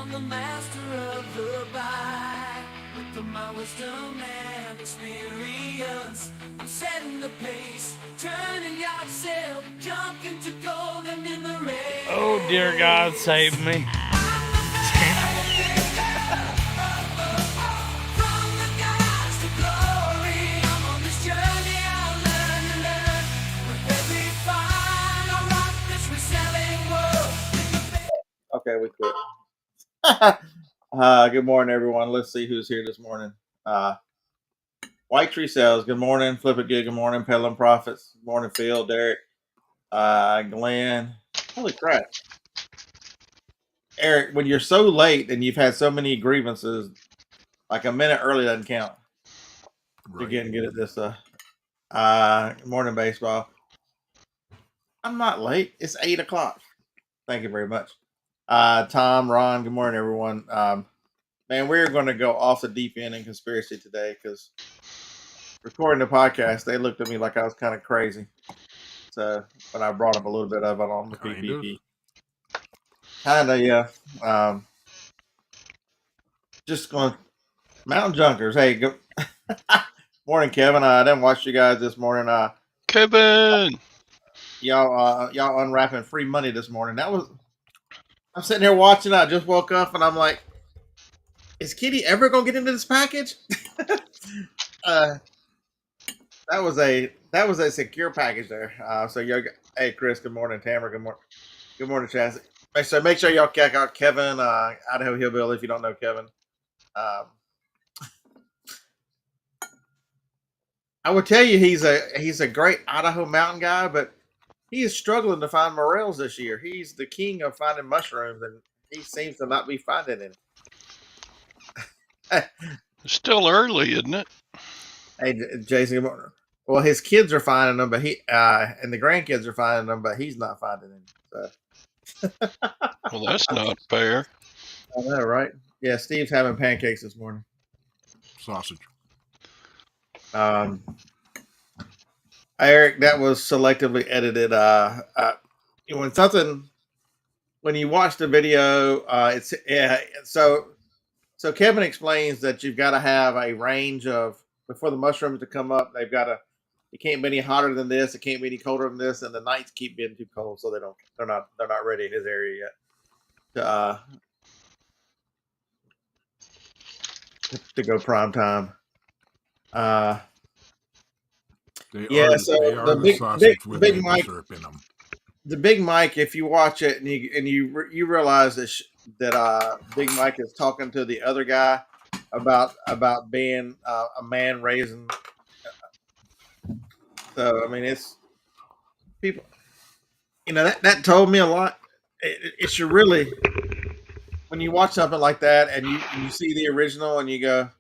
I'm the master of the buy. With my wisdom and experience, I'm setting the pace, turning yard sale, junk into gold and in the race. Oh, dear God, save me. From the gods to glory, I'm on this journey, I'll learn and learn. With every find, I'll rock this reselling world. Okay, we quit. Good morning, everyone. Let's see who's here this morning. White Tree Sales, good morning. Flip It Good, good morning. Peddling Profits, good morning. Phil, Derek, Glenn. Holy crap. Eric, when you're so late and you've had so many grievances, like a minute early doesn't count. Right. You're getting good at this. Good morning, baseball. I'm not late. It's 8 o'clock. Thank you very much. Tom, Ron, good morning, everyone. Man, we're going to go off the deep end in conspiracy today because recording the podcast, they looked at me like I was kind of crazy. So, but I brought up a little bit of it on the PPP. Kind of, yeah. Just going, Mountain Junkers. Hey, good morning, Kevin. I didn't watch you guys this morning. Kevin, y'all unwrapping free money this morning. I'm sitting here watching. I just woke up and I'm like, is Kitty ever gonna get into this package? That was a secure package there. Hey Chris, good morning. Tamara, good morning, Chaz. Make sure y'all check out Kevin, Idaho Hillbilly if you don't know Kevin. I would tell you he's a great Idaho mountain guy, but he is struggling to find morels this year. He's the king of finding mushrooms, and he seems to not be finding any. it's still early, isn't it? Hey, Jason, good morning. Well, his kids are finding them, but and the grandkids are finding them, but he's not finding them. So. Well, that's not fair. I know, right? Yeah, Steve's having pancakes this morning. Sausage. Eric, that was selectively edited. When you watch the video, So Kevin explains that you've got to have a range of before the mushrooms to come up. It can't be any hotter than this. It can't be any colder than this, and the nights keep getting too cold, so they're not ready in his area yet to go prime time. So the big Mike, the Big Mike. If you watch it and you realize that Big Mike is talking to the other guy about being a man raising. So I mean, it's people. That told me a lot. It should really, when you watch something like that and you see the original and you go,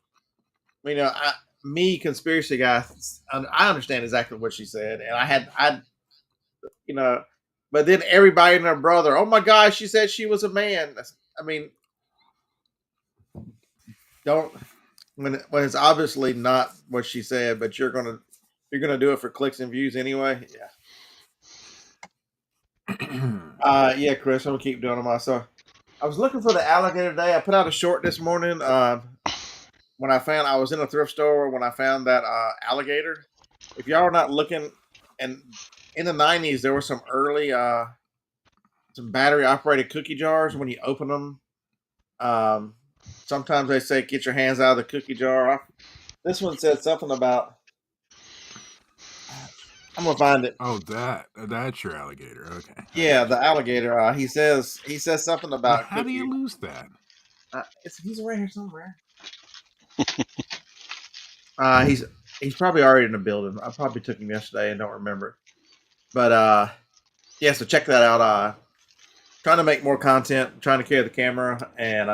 conspiracy guy, I understand exactly what she said, and but then everybody and their brother, oh my gosh, she said she was a man. I mean, when it's obviously not what she said, but you're gonna do it for clicks and views anyway. Yeah. Yeah, Chris, I'm gonna keep doing them. So I was looking for the alligator today. I put out a short this morning. When I was in a thrift store when I found that alligator. If y'all are not looking, and in the 90s there were some early some battery operated cookie jars. When you open them, sometimes they say get your hands out of the cookie jar. This one said something about. I'm gonna find it. Oh, that's your alligator. Okay. Yeah, the alligator. He says something about. How do you lose that? He's right here somewhere. He's probably already in the building. I probably took him yesterday and don't remember. But yeah, so check that out. Trying to make more content, trying to carry the camera, and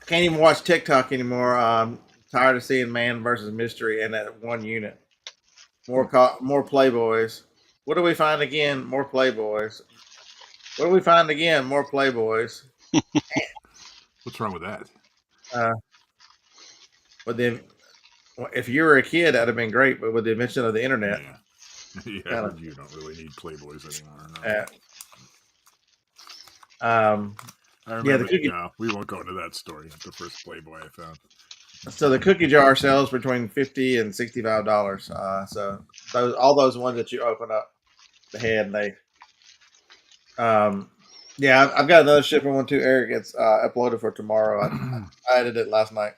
can't even watch TikTok anymore. Tired of seeing man versus mystery in that one unit. More Playboys. What do we find again? More Playboys. What do we find again? More Playboys. What's wrong with that? But then, if you were a kid, that'd have been great. But with the invention of the internet, you don't really need Playboys anymore. No. Um, I Yeah, remember. the cookie. Yeah, we won't go into that story. The first Playboy I found. So the cookie jar sells between $50 and $65. So all those ones that you open up the head, and they. Yeah, I've got another shipping one too. Eric, it's uploaded for tomorrow. I edited it last night.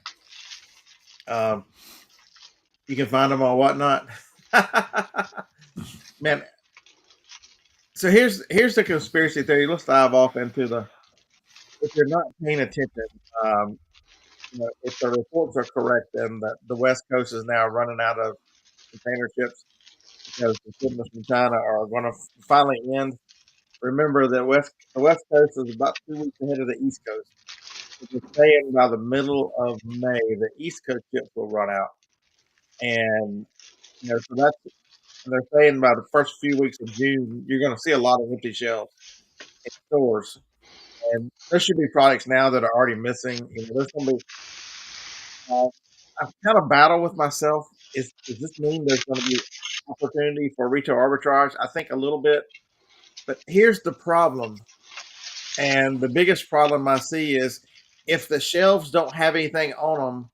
You can find them on Whatnot. Man, so here's the conspiracy theory. Let's dive off into the. If you're not paying attention, um, if the reports are correct, then the West Coast is now running out of container ships because the shipments from China are going to finally end. Remember that the West Coast is about 2 weeks ahead of the East Coast. If you're saying by the middle of May, the East Coast ships will run out, and so they're saying by the first few weeks of June, you're going to see a lot of empty shelves in stores, and there should be products now that are already missing. There's going to be. I've kind of battled with myself. Does this mean there's going to be opportunity for retail arbitrage? I think a little bit, but here's the problem, and the biggest problem I see is if the shelves don't have anything on them,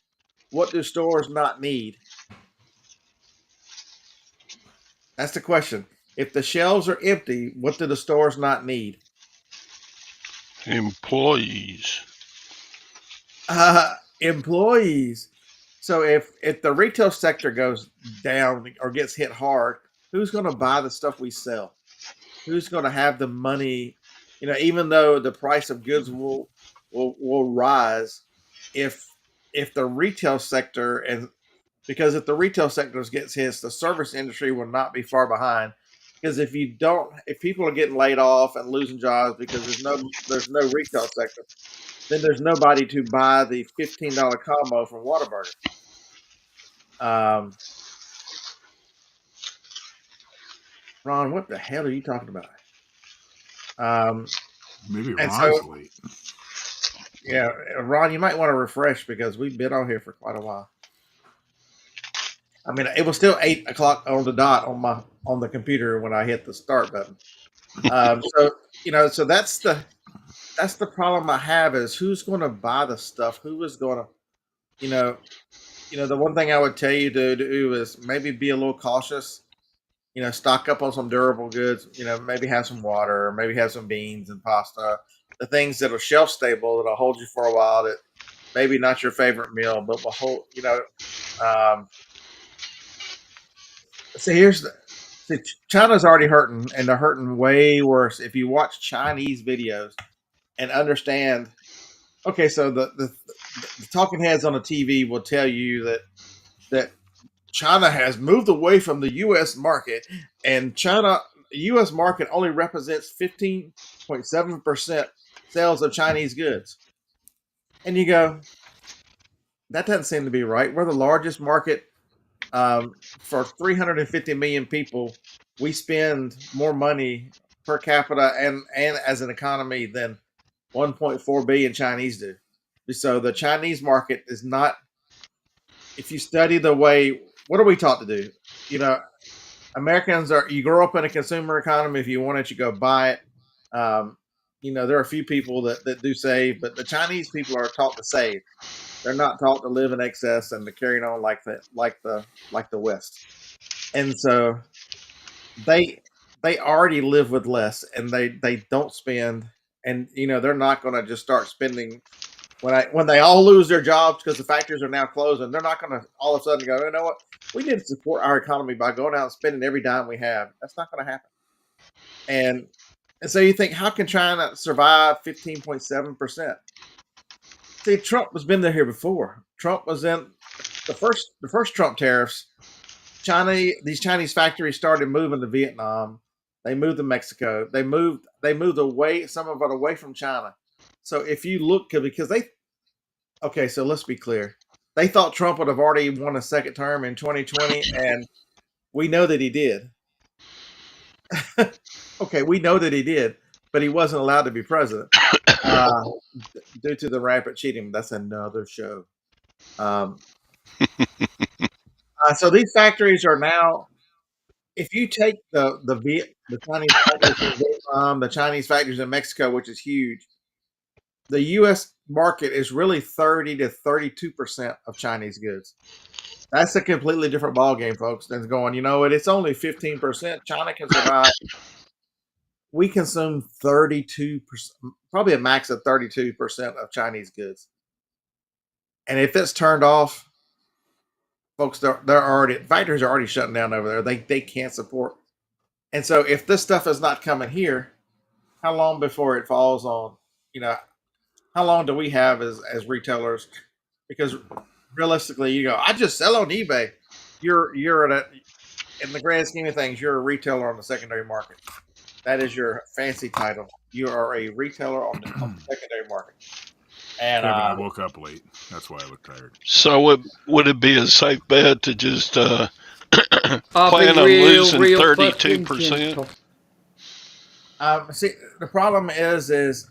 what do stores not need? That's the question. If the shelves are empty, what do the stores not need? Employees. Employees. So if the retail sector goes down or gets hit hard, who's going to buy the stuff we sell? Who's going to have the money? Even though the price of goods will rise, if the retail sector because if the retail sector gets hit, the service industry will not be far behind. Because if people are getting laid off and losing jobs because there's no retail sector, then there's nobody to buy the $15 combo from Whataburger. Ron, what the hell are you talking about? Maybe And Ron's so, late. yeah, Ron, you might want to refresh because we've been on here for quite a while. I mean, it was still 8 o'clock on the dot on the computer when I hit the start button. So that's the problem I have is who's going to buy the stuff? Who is going to, the one thing I would tell you to do is maybe be a little cautious. Stock up on some durable goods. Maybe have some water, maybe have some beans and pasta. The things that are shelf stable that'll hold you for a while. That maybe not your favorite meal, but will hold. So China's already hurting, and they're hurting way worse. If you watch Chinese videos and understand, okay, so the talking heads on the TV will tell you that China has moved away from the U.S. market, and U.S. market only represents 15.7% sales of Chinese goods. And you go, that doesn't seem to be right. We're the largest market for 350 million people. We spend more money per capita and as an economy than 1.4 billion Chinese do. So the Chinese market is not. If you study the way, what are we taught to do? Americans you grow up in a consumer economy. If you want it, you go buy it. There are a few people that do save, but the Chinese people are taught to save. They're not taught to live in excess and to carry on like the West. And so they already live with less, and they don't spend, and they're not going to just start spending when they all lose their jobs because the factories are now closing. They're not going to all of a sudden go, you know what, we need to support our economy by going out and spending every dime we have. That's not going to happen. And so you think, how can China survive 15.7%? See, Trump has been there here before. Trump was in the first Trump tariffs. These Chinese factories started moving to Vietnam. They moved to Mexico. They moved away, some of it away from China. So if you look, because so let's be clear. They thought Trump would have already won a second term in 2020, and we know that he did. Okay, we know that he did, but he wasn't allowed to be president due to the rampant cheating. That's another show. So these factories are now, if you take the Chinese factories in Vietnam, the Chinese factories in Mexico, which is huge, the U.S. market is really 30 to 32% of Chinese goods. That's a completely different ballgame, folks, than going, it's only 15%. China can survive. We consume 32%, probably a max of 32% of Chinese goods. And if it's turned off, folks, factories are already shutting down over there. They can't support. And so if this stuff is not coming here, how long before it falls on, you know, how long do we have as retailers? Because realistically, I just sell on eBay. You're in the grand scheme of things, you're a retailer on the secondary market. That is your fancy title. You are a retailer on the secondary market. And Kevin, I woke up late. That's why I look tired. So would it be a safe bet to just I'll plan be on real, losing real 32%? See, the problem is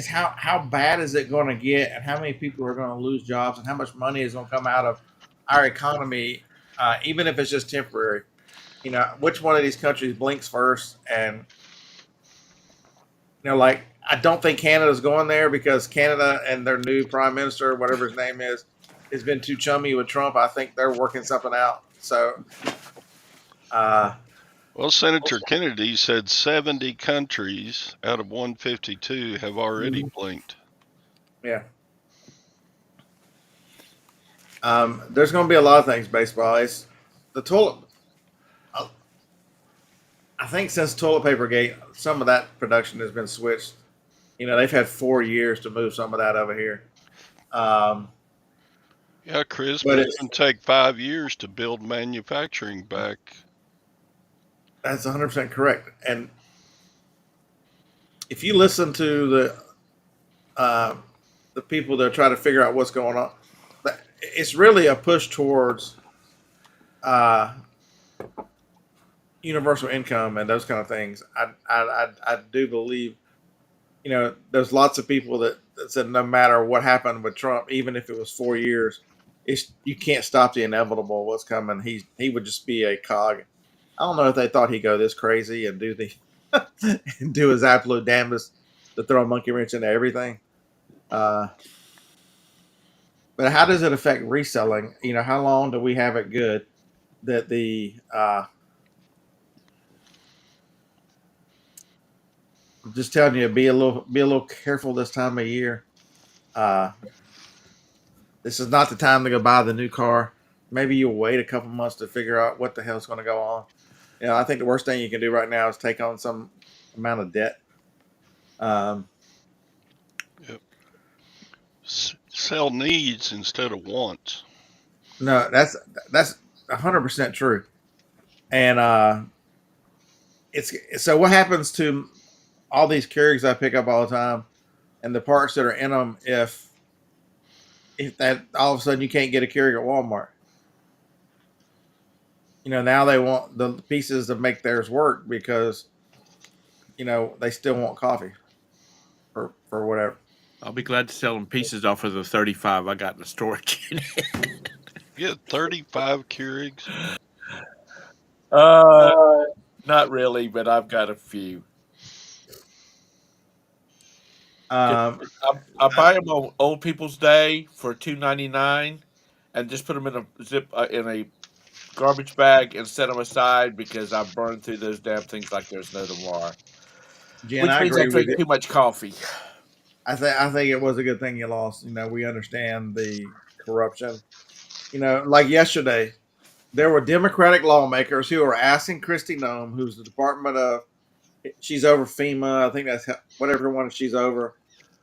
how bad is it going to get, and how many people are going to lose jobs, and how much money is going to come out of our economy, even if it's just temporary. Which one of these countries blinks first? And like, I don't think Canada's going there, because Canada and their new prime minister, whatever his name is, has been too chummy with Trump. I think they're working something out. So, Well, Senator Kennedy said 70 countries out of 152 have already blinked. yeah. There's going to be a lot of things, baseball. It's the toilet. I think since toilet paper gate, some of that production has been switched. They've had 4 years to move some of that over here. Yeah, Chris, But but it's going to take 5 years to build manufacturing back. That's 100% correct. And if you listen to the people that try to figure out what's going on, it's really a push towards universal income and those kind of things. I do believe, there's lots of people that said no matter what happened with Trump, even if it was 4 years, you can't stop the inevitable. What's coming? He would just be a cog. I don't know if they thought he'd go this crazy and do and do his absolute damnedest to throw a monkey wrench into everything. But how does it affect reselling? How long do we have it good that I'm just telling you, be a little careful this time of year. This is not the time to go buy the new car. Maybe you'll wait a couple months to figure out what the hell's going to go on. I think the worst thing you can do right now is take on some amount of debt. Yep. Sell needs instead of wants. No, that's 100% true. And it's so what happens to all these Keurigs I pick up all the time, and the parts that are in them, if that all of a sudden you can't get a Keurig at Walmart. Now they want the pieces to make theirs work, because they still want coffee for whatever. I'll be glad to sell them pieces off of the 35 I got in the storage unit. You get 35 Keurigs? Not really, but I've got a few. I buy them on Old People's Day for $2.99, and just put them in a garbage bag and set them aside, because I burn through those damn things like there's no tomorrow. Jen, Which I means agree I with drink you. too much coffee. I think it was a good thing you lost. We understand the corruption. Like yesterday, there were Democratic lawmakers who were asking Kristi Noem, who's the Department of, she's over FEMA. I think that's whatever one she's over.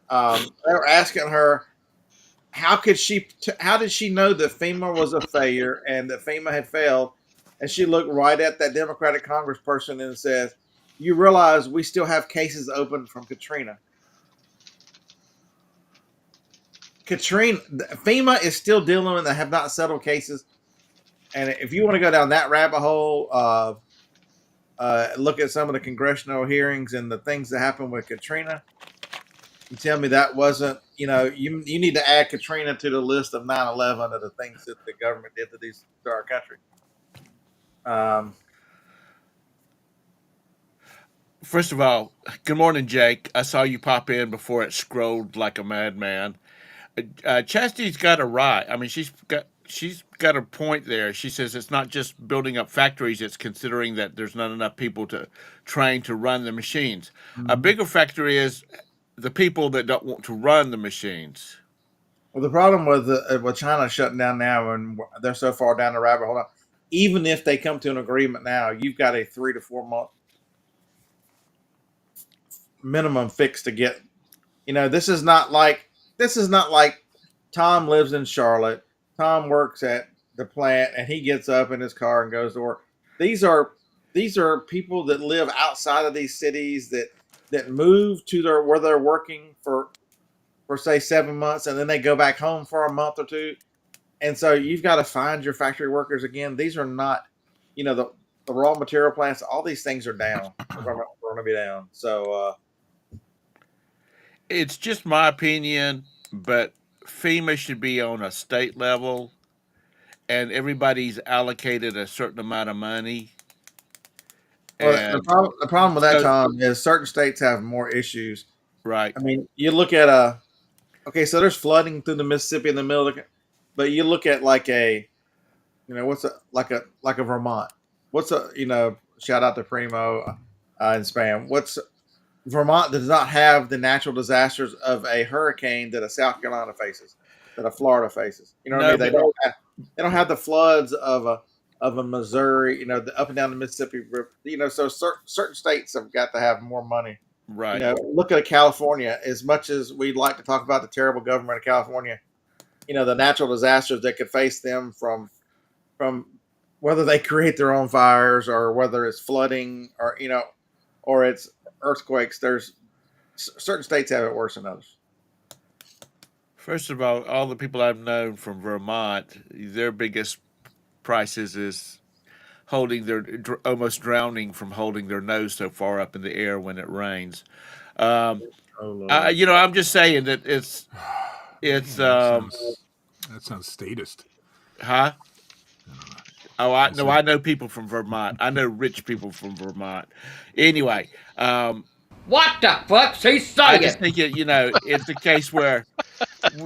They were asking her, how did she know that FEMA was a failure and that FEMA had failed? And she looked right at that Democratic congressperson and says, "You realize we still have cases open from Katrina." FEMA is still dealing with and have not settled cases. And if you want to go down that rabbit hole of look at some of the congressional hearings and the things that happened with Katrina, you tell me that wasn't, you need to add Katrina to the list of 9/11 of the things that the government did to our country. First of all, good morning, Jake. I saw you pop in before it scrolled like a madman. Chastity's got a right. I mean, she's got a point there. She says it's not just building up factories; it's considering that there's not enough people to train to run the machines. A Mhm. bigger factor is the people that don't want to run the machines. Well, the problem with China shutting down now, and they're so far down the rabbit hole. Now, even if they come to an agreement now, you've got a 3 to 4 month minimum fix to get. This is not like Tom lives in Charlotte. Tom works at the plant, and he gets up in his car and goes to work. These are these are people that live outside of these cities that move to their where they're working for say 7 months, and then they go back home for a month or two. And so you've got to find your factory workers again. These are not, the raw material plants. All these things are down. We're going to be down. So It's just my opinion, but FEMA should be on a state level, and everybody's allocated a certain amount of money. well, the And problem, the problem with that, so, Tom, is certain states have more issues. right, I mean, you look at okay, so there's flooding through the Mississippi in the middle of but you look at like what's like a Vermont. What's shout out to Primo and Spam. What's Vermont does not have the natural disasters of a hurricane that a South Carolina faces, that a Florida faces. You know what I no, mean? but They don't have the floods of a Missouri. The up and down the Mississippi River. So certain states have got to have more money. right. Look at California. As much as we'd like to talk about the terrible government of California, the natural disasters that could face them from whether they create their own fires or whether it's flooding or it's earthquakes. There's certain states have it worse than others. First of all the people I've known from Vermont, their biggest prices is holding their almost drowning from holding their nose so far up in the air when it rains. Um, Oh Lord. I'm just saying that it's Man, that sounds statist. huh. I don't know. Oh, I I no, said, I know people from Vermont. I know rich people from Vermont. Anyway, What the fuck's he I just saying? think it's a case where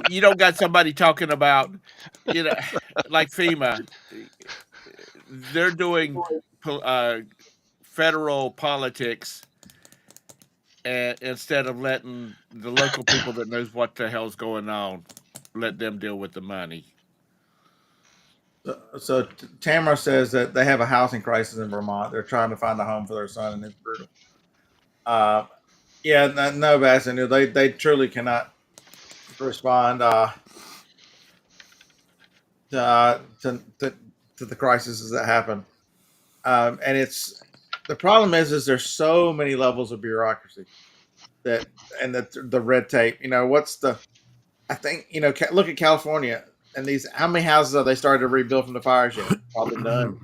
you don't got somebody talking about, you know, like FEMA. They're doing federal politics, and instead of letting the local people that knows what the hell's going on, let them deal with the money. So Tamara says that they have a housing crisis in Vermont. They're trying to find a home for their son, and it's brutal. Uh, yeah, no, Bastion, they truly cannot respond to, to the crises that happen. And the problem is there's so many levels of bureaucracy that and the red tape. I think look at California and these. How many houses have they started to rebuild from the fires yet? Probably none.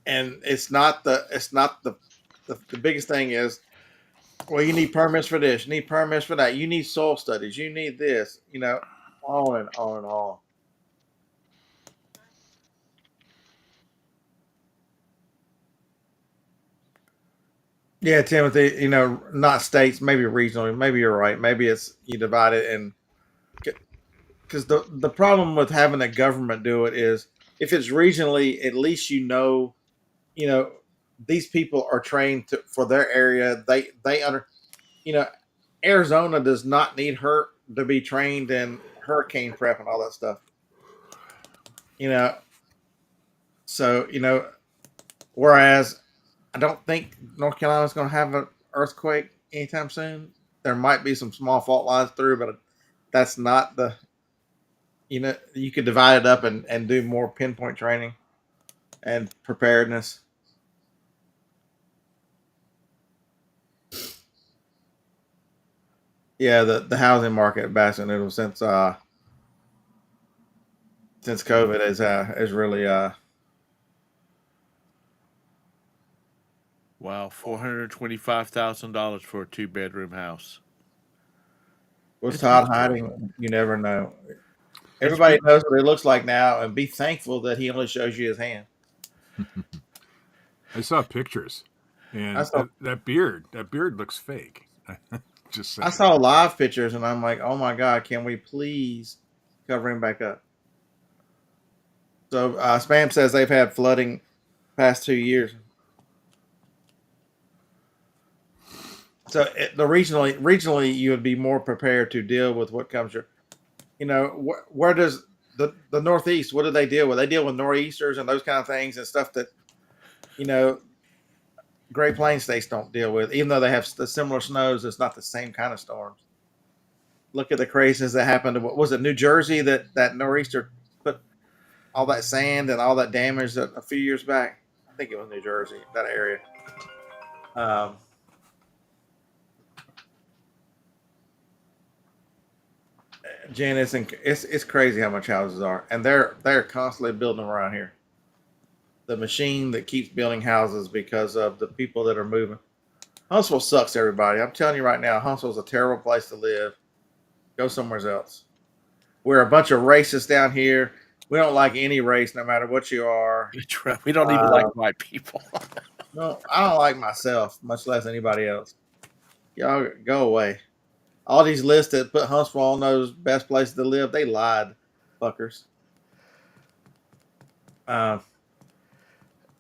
And it's not the biggest thing is, well, you need permits for this, you need permits for that, you need soil studies, you need this, on and on and on. Yeah, Timothy, not states, maybe regionally, maybe you're right, maybe it's you divide it. And because the problem with having a government do it is if it's regionally, at least you know these people are trained for their area. They under you know Arizona does not need her to be trained in hurricane prep and all that stuff. You know, so whereas I don't think North Carolina's going to have an earthquake anytime soon. There might be some small fault lines through, but that's not you could divide it up and do more pinpoint training and preparedness. Yeah, the housing market, Bastion, since COVID is really Wow, $425,000 for a 2-bedroom house. what's It's Todd ridiculous. hiding? You never know. It's Everybody knows what it looks like now, and be thankful that he only shows you his hand. I saw pictures. And saw that beard looks fake. Just saying. I saw live pictures, and I'm like, oh my god, can we please cover him back up? So Spam says they've had flooding past 2 years. So regionally, you would be more prepared to deal with what comes your, where does the Northeast? What do they deal with? They deal with nor'easters and those kind of things and stuff that, you know, Great Plains states don't deal with. Even though they have the similar snows, it's not the same kind of storms. Look at the craziness that happened to, what was it, New Jersey, that nor'easter put all that sand and all that damage a few years back. I think it was New Jersey, that area. Jen, it's crazy how much houses are, and they're constantly building them around here. The machine that keeps building houses because of the people that are moving. Huntsville sucks, everybody. I'm telling you right now, Huntsville's a terrible place to live. Go somewhere else. We're a bunch of racists down here. We don't like any race, no matter what you are. We don't even like white people. No, I don't like myself, much less anybody else. Y'all go away. All these lists that put Huntsville on those best places to live, they lied, fuckers.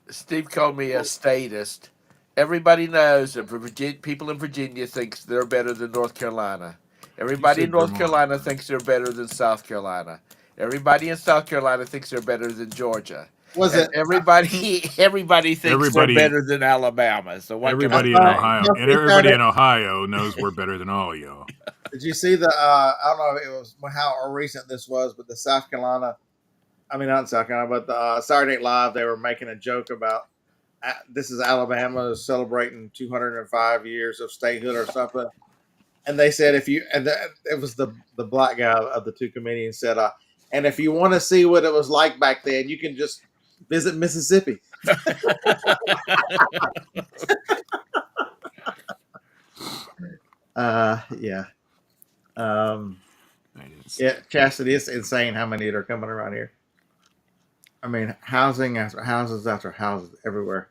Steve called me a statist. Everybody knows that people in Virginia thinks they're better than North Carolina. Everybody in North Vermont. Carolina thinks they're better than South Carolina. Everybody in South Carolina thinks they're better than Georgia. Was it? Everybody thinks they're better than Alabama. So what Everybody can in I say? Ohio, and everybody in Ohio knows we're better than all y'all. Did you see the? I don't know if it was how recent this was, but the South Carolina. I mean, not South Carolina, but the Saturday Night Live. They were making a joke about this is Alabama celebrating 205 years of statehood or something, and they said if you and it was the black guy of the two comedians said, and if you want to see what it was like back then, you can just visit Mississippi. Yeah. Yeah, Chastity, it's insane how many that are coming around here. I mean, housing after houses after houses everywhere.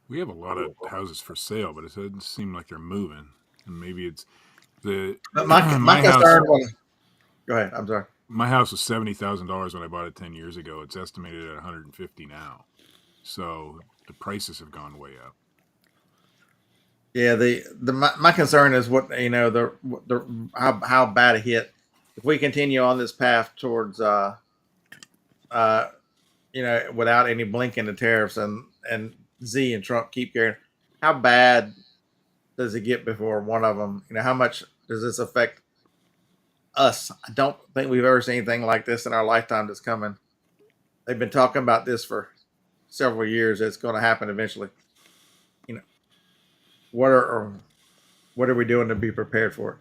We have a lot of houses for sale, but it doesn't seem like they're moving. And maybe it's the But my house. concern was, go ahead. I'm sorry. My house was $70,000 when I bought it 10 years ago. It's estimated at 150 now, so the prices have gone way up. Yeah, my concern is what the how bad a hit if we continue on this path towards without any blinking the tariffs and Z and Trump keep carrying. How bad does it get before one of them? How much does this affect us? I don't think we've ever seen anything like this in our lifetime that's coming. They've been talking about this for several years. It's going to happen eventually. What are we doing to be prepared for it?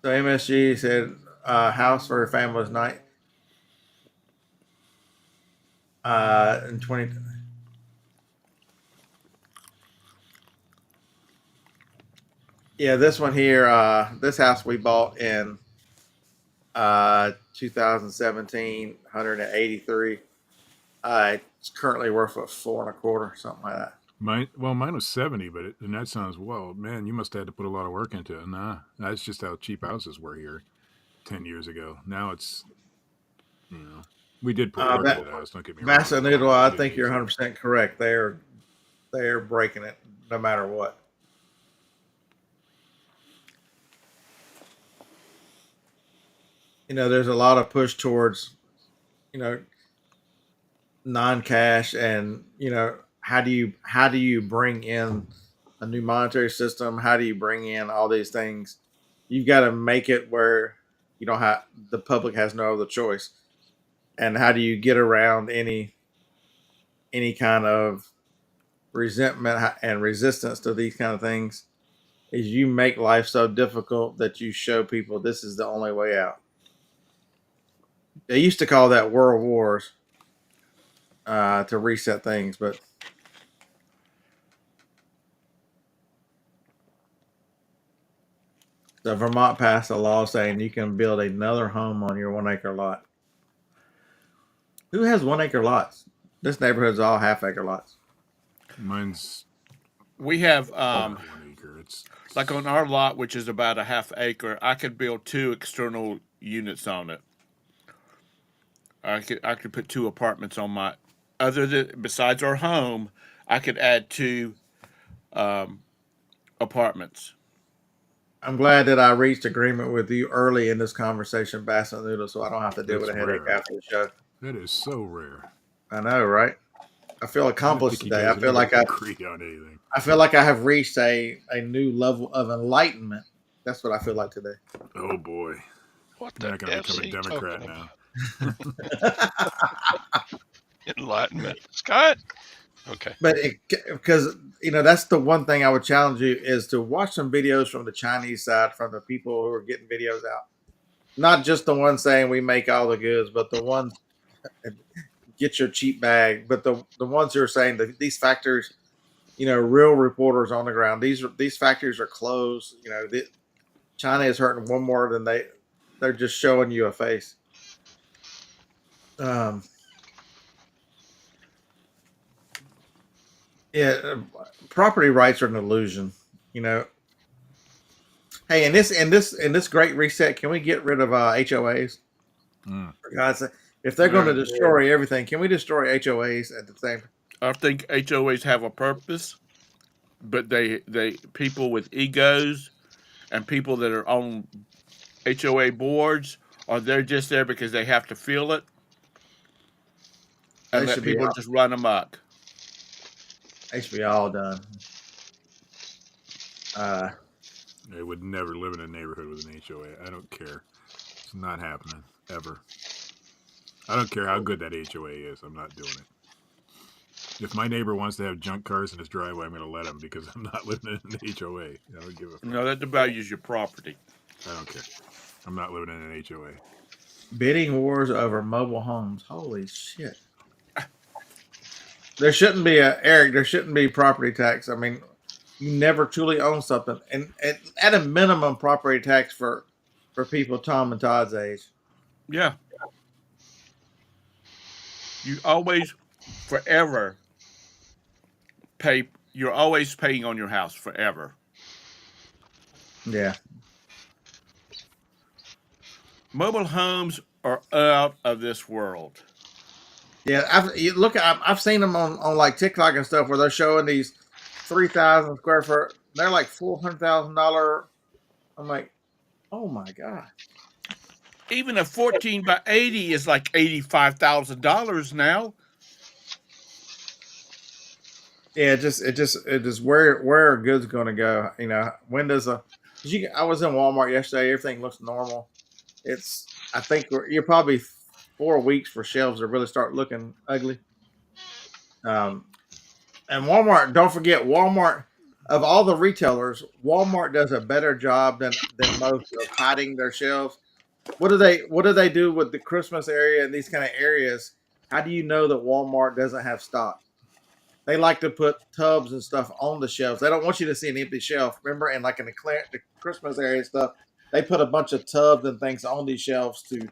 So MSG said house for a family's night in 20. Yeah, this one here, this house we bought in 2017, 183. It's currently worth $4.25, something like that. Mine was 70, and that sounds, well, man, you must have had to put a lot of work into it. Nah, that's just how cheap houses were here 10 years ago. Now it's, we did put work into the house. Don't get me wrong. Massa Noodle, I think you're 100% correct. They're breaking it no matter what. There's a lot of push towards, non-cash and, how do you bring in a new monetary system? How do you bring in all these things? You've got to make it where the public has no other choice. And how do you get around any kind of resentment and resistance to these kind of things? Is you make life so difficult that you show people this is the only way out. They used to call that world wars to reset things, but the Vermont passed a law saying you can build another home on your 1 acre lot. Who has 1 acre lots? This neighborhood's all half-acre lots. Mine's We have 1 acre. It's like on our lot, which is about a half acre, I could build 2 external units on it. I could put 2 apartments on my besides our home, I could add 2 apartments. I'm glad that I reached agreement with you early in this conversation, Bass and Noodle, so I don't have to deal with a That's headache rare. after the show. That is so rare. I know, right? I feel accomplished I today. I feel like agree on anything. I feel like I have reached a new level of enlightenment. That's what I feel like today. Oh boy, What you're the not going to F's become a he Democrat talking now. about? Enlightenment, Scott. Okay. But because that's the one thing I would challenge you is to watch some videos from the Chinese side, from the people who are getting videos out. Not just the ones saying we make all the goods, but the ones get your cheap bag. But the ones who are saying that these factories, real reporters on the ground. These factories are closed. China is hurting one more than they're just showing you a face. Yeah, property rights are an illusion. Hey, in this great reset, can we get rid of HOAs? For God's sake, if they're going to destroy everything, can we destroy HOAs at the same time? I think HOAs have a purpose, but they people with egos and people that are on HOA boards they're just there because they have to feel it, and They let should be people all, just run amok. they should be all done. I would never live in a neighborhood with an HOA. I don't care. It's not happening ever. I don't care how good that HOA is. I'm not doing it. If my neighbor wants to have junk cars in his driveway, I'm going to let him because I'm not living in an HOA. I don't give a fuck. No, that devalues your property. I don't care. I'm not living in an HOA. Bidding wars over mobile homes. Holy shit! There shouldn't be Eric. There shouldn't be property tax. I mean, you never truly own something, and at a minimum, property tax for people Tom and Todd's age. Yeah. You always, forever, pay. You're always paying on your house forever. Yeah. Mobile homes are out of this world. Yeah, I've seen them on like TikTok and stuff where they're showing these 3,000 square foot. They're like $400,000. I'm like, oh my god. Even a 14 by 80 is like $85,000 now. Yeah, it just where are goods going to go? When does I was in Walmart yesterday. Everything looks normal. I think you're probably 4 weeks for shelves to really start looking ugly. And Walmart, don't forget Walmart. Of all the retailers, Walmart does a better job than most of hiding their shelves. What do they do with the Christmas area and these kind of areas? How do you know that Walmart doesn't have stock? They like to put tubs and stuff on the shelves. They don't want you to see an empty shelf. Remember, and like in the Christmas area and stuff, they put a bunch of tubs and things on these shelves to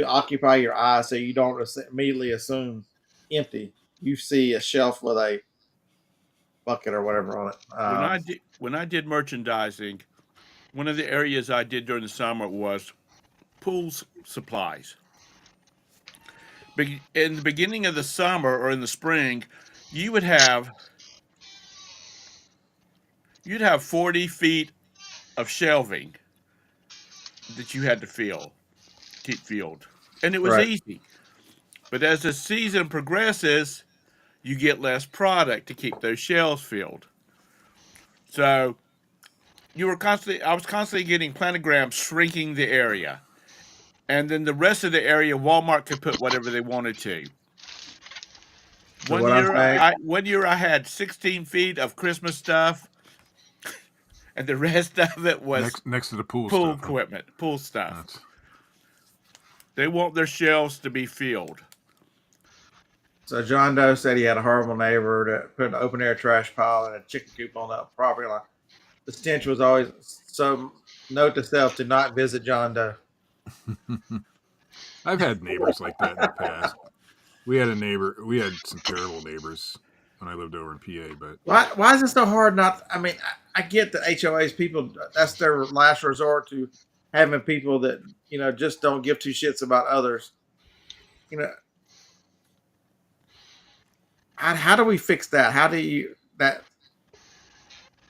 occupy your eye, so you don't immediately assume empty. You see a shelf with a bucket or whatever on it. When I did merchandising, one of the areas I did during the summer was pool supplies. In the beginning of the summer or in the spring, you'd have 40 feet of shelving that you had to keep filled, and it was Right. easy. But as the season progresses, you get less product to keep those shelves filled. So I was constantly getting planograms shrinking the area. And then the rest of the area, Walmart could put whatever they wanted to. So what One year I had 16 feet of Christmas stuff, and the rest of it was next to the pool stuff, equipment, pool stuff. They want their shelves to be filled. So John Doe said he had a horrible neighbor that put an open air trash pile and a chicken coop on the property line. The stench was always so. Note to self: to not visit John Doe. I've had neighbors like that in the past. We had a neighbor. We had some terrible neighbors when I lived over in PA. But Why is it so hard? Not. I mean, I get that HOAs people. That's their last resort to having people that just don't give two shits about others. You know, how do we fix that? How do you that?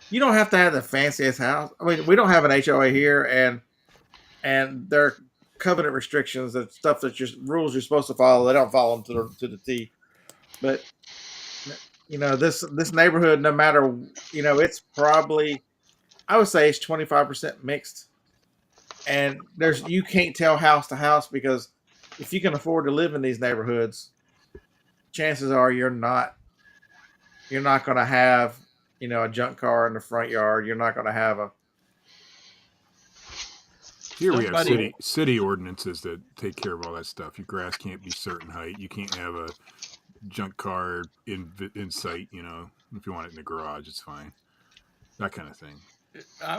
You don't have to have the fanciest house. I mean, we don't have an HOA here, and there are covenant restrictions and stuff that just rules you're supposed to follow. They don't follow them to the T. But this neighborhood, no matter it's probably, I would say it's 25% mixed, and you can't tell house to house because if you can afford to live in these neighborhoods, chances are you're not going to have a junk car in the front yard. You're not going to have a. Here we have city ordinances that take care of all that stuff. Your grass can't be certain height. You can't have a junk car in sight. If you want it in the garage, it's fine. That kind of thing.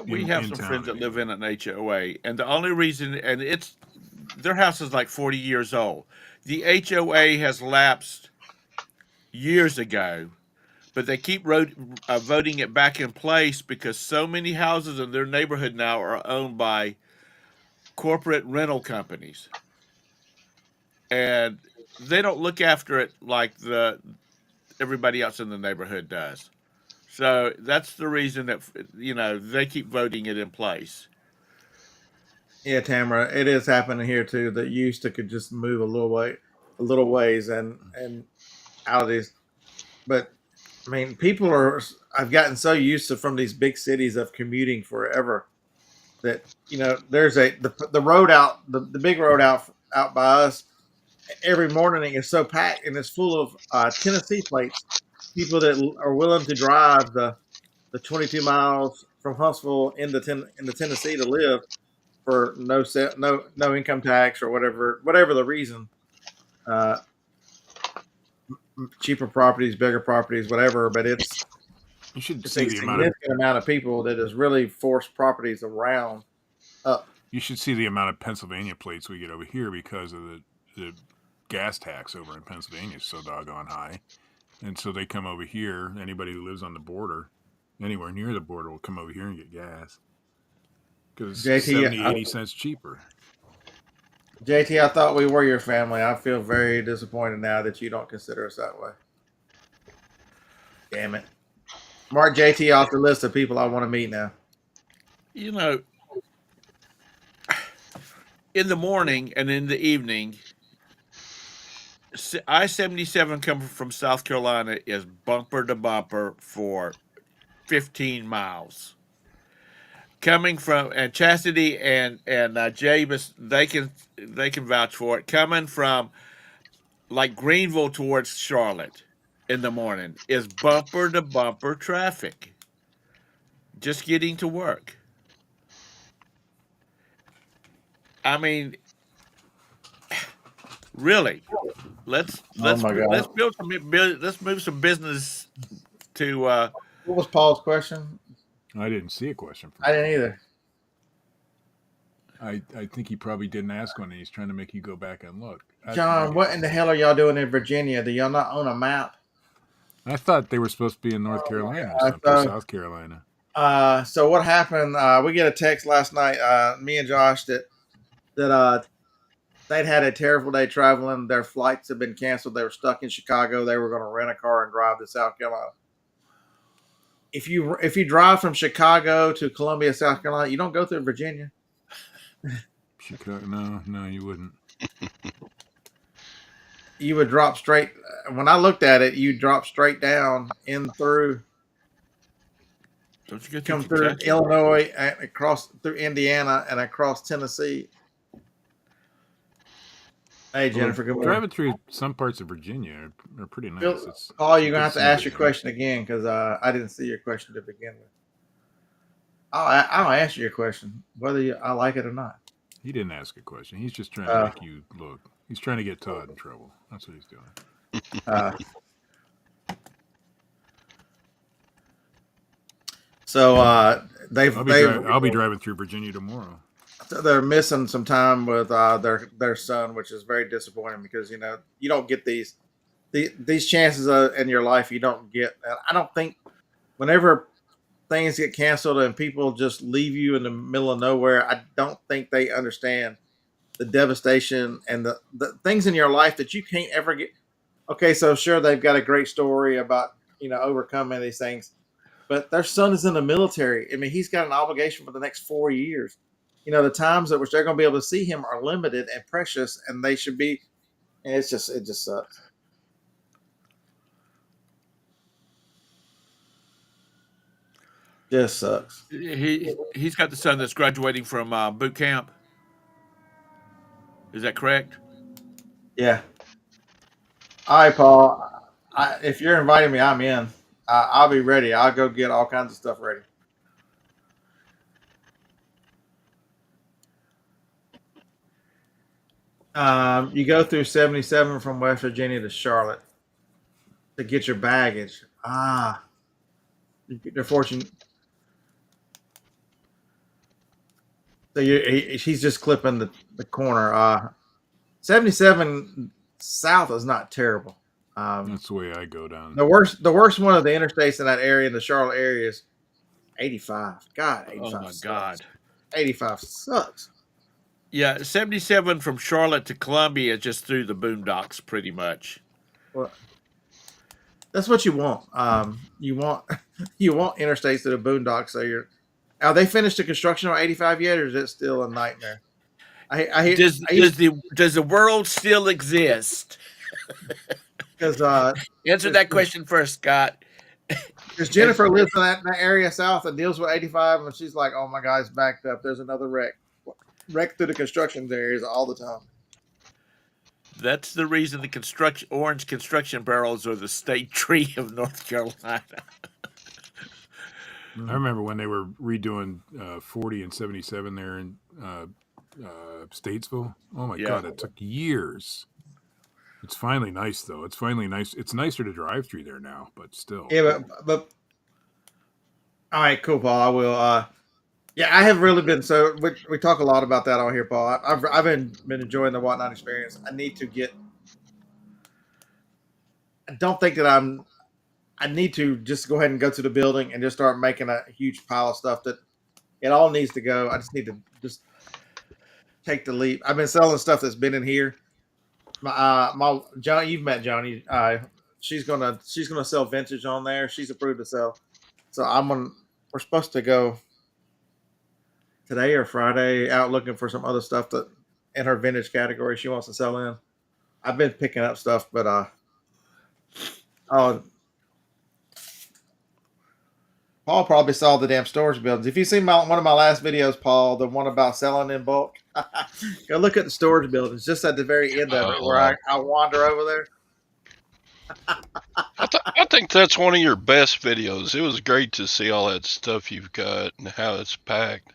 We have some friends that live in an HOA, and the only reason, and their house is like 40 years old. The HOA has lapsed years ago, but they keep voting it back in place because so many houses in their neighborhood now are owned by corporate rental companies, and they don't look after it like everybody else in the neighborhood does. So that's the reason that they keep voting it in place. Yeah, Tamara, it is happening here too. That you used to could just move a little ways, and out of these. But I mean, I've gotten so used to from these big cities of commuting forever that there's the road out the big road out by us every morning is so packed and it's full of Tennessee plates. People that are willing to drive the 22 miles from Huntsville into Tennessee to live for no income tax or whatever the reason. Cheaper properties, bigger properties, whatever. But you should it's see a significant amount of people that has really forced properties around up. You should see the amount of Pennsylvania plates we get over here because of the gas tax over in Pennsylvania is so doggone high. And so they come over here. Anybody who lives on the border, anywhere near the border, will come over here and get gas. Because it's 80 cents cheaper. JT, I thought we were your family. I feel very disappointed now that you don't consider us that way. Damn it. Mark JT off the list of people I want to meet now. In the morning and in the evening, I-77 coming from South Carolina is bumper to bumper for 15 miles. Coming from, and Chastity and Javis, they can vouch for it. Coming from like Greenville towards Charlotte in the morning is bumper to bumper traffic. Just getting to work. I mean, really, let's move some business to. What was Paul's question? I didn't see a question. I didn't either. I think he probably didn't ask one, and he's trying to make you go back and look. John, what in the hell are y'all doing in Virginia? Do y'all not own a map? I thought they were supposed to be in North Carolina or something, South Carolina. So what happened? We get a text last night, me and Josh, that they'd had a terrible day traveling. Their flights had been canceled. They were stuck in Chicago. They were going to rent a car and drive to South Carolina. If you drive from Chicago to Columbia, South Carolina, you don't go through Virginia. Chicago? No, you wouldn't. You would drop straight. When I looked at it, you drop straight down in through. Don't you come through Illinois and across through Indiana and across Tennessee. Hey, Jennifer, good morning. Driving through some parts of Virginia are pretty nice. Paul, you're going to have to ask your question again because I didn't see your question to begin with. I'll answer your question, whether I like it or not. He didn't ask a question. He's just trying to make you look. He's trying to get Todd in trouble. That's what he's doing. I'll be driving through Virginia tomorrow. They're missing some time with their son, which is very disappointing because you don't get these these chances in your life you don't get. I don't think whenever things get canceled and people just leave you in the middle of nowhere, I don't think they understand the devastation and the things in your life that you can't ever get. Okay, so sure they've got a great story about overcoming these things, but their son is in the military. I mean, he's got an obligation for the next 4 years. The times at which they're going to be able to see him are limited and precious, and they should be. And it just sucks. Just sucks. He's got the son that's graduating from boot camp. Is that correct? Yeah. All right, Paul. If you're inviting me, I'm in. I'll be ready. I'll go get all kinds of stuff ready. You go through 77 from West Virginia to Charlotte to get your baggage. They're fortunate. So he's just clipping the corner. 77 south is not terrible. That's the way I go down. The worst one of the interstates in that area, in the Charlotte area, is 85. God, 85 Oh my sucks. God. 85 sucks. Yeah, 77 from Charlotte to Columbia is just through the boondocks, pretty much. Well, that's what you want. You want interstates to the boondocks. So are they finished the construction on 85 yet, or is it still a nightmare? Does the world still exist? Because Answer that question first, Scott. Because Jennifer lives in that area south and deals with 85, and she's like, "Oh my God, it's backed up. There's another wreck through the construction areas all the time." That's the reason the orange construction barrels are the state tree of North Carolina. I remember when they were redoing 40 and 77 there in Statesville. Oh my God, it took years. It's finally nice though. It's finally nice. It's nicer to drive through there now, but still. Yeah, but all right, cool, Paul. I will. Yeah, I have really been. So we talk a lot about that on here, Paul. I've been enjoying the Whatnot experience. I need to get. I don't think that I need to just go ahead and go to the building and just start making a huge pile of stuff that it all needs to go. I just need to just take the leap. I've been selling stuff that's been in here. My John, you've met Johnny. She's gonna sell vintage on there. She's approved to sell. So we're supposed to go today or Friday out looking for some other stuff that in her vintage category she wants to sell in. I've been picking up stuff, but Paul probably saw the damn storage buildings. If you see one of my last videos, Paul, the one about selling in bulk, go look at the storage buildings just at the very end of it where I wander over there. I think that's one of your best videos. It was great to see all that stuff you've got and how it's packed.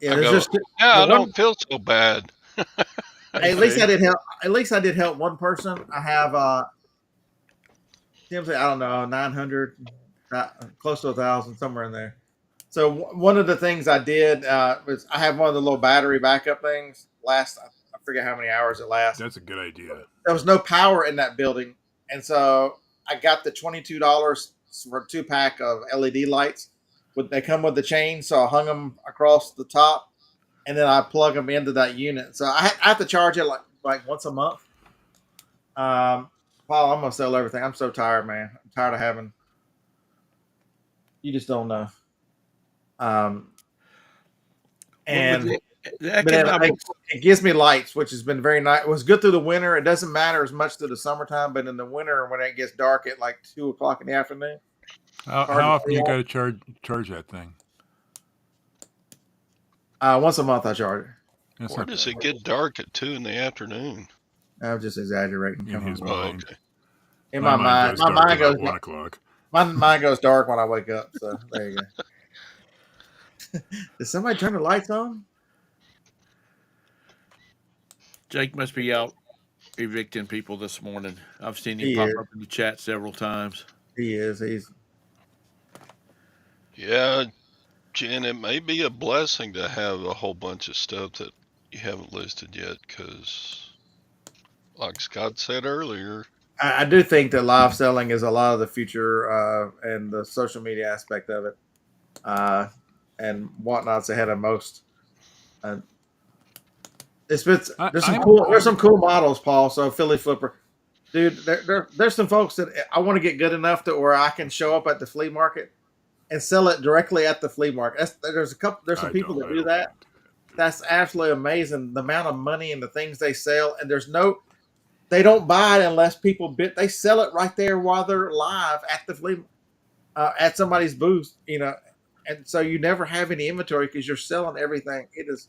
Yeah, I don't feel so bad. At least I did help. At least I did help one person. I have I don't know, 900, close to 1,000, somewhere in there. So one of the things I did was I have one of the little battery backup things. I forget how many hours it lasts. That's a good idea. There was no power in that building, and so I got the $22 for a 2-pack of LED lights. They come with the chain, so I hung them across the top, and then I plug them into that unit. So I have to charge it like once a month. Paul, I'm gonna sell everything. I'm so tired, man. I'm tired of having. You just don't know. And it gives me lights, which has been very nice. It was good through the winter. It doesn't matter as much through the summertime, but in the winter when it gets dark at like 2:00 in the afternoon. How often you got to charge that thing? Once a month I charge it. Where does it get dark at 2 in the afternoon? I'm just exaggerating. In his mind. Okay. In my mind, my mind goes 1 o'clock. My mind goes dark when I wake up. So there you go. Did somebody turn the lights on? Jake must be out evicting people this morning. I've seen him pop up in the chat several times. He is. Yeah, Jen, it may be a blessing to have a whole bunch of stuff that you haven't listed yet, because Like Scott said earlier. I do think that live selling is a lot of the future, and the social media aspect of it, and whatnot's ahead of most. Uh, there's some cool models, Paul. So Philly Flipper, dude, there's some folks that I want to get good enough to where I can show up at the flea market and sell it directly at the flea market. There's some people that do that. That's absolutely amazing. The amount of money and the things they sell, and they don't buy it unless people bid. They sell it right there while they're live at the flea, at somebody's booth, and so you never have any inventory because you're selling everything. It is,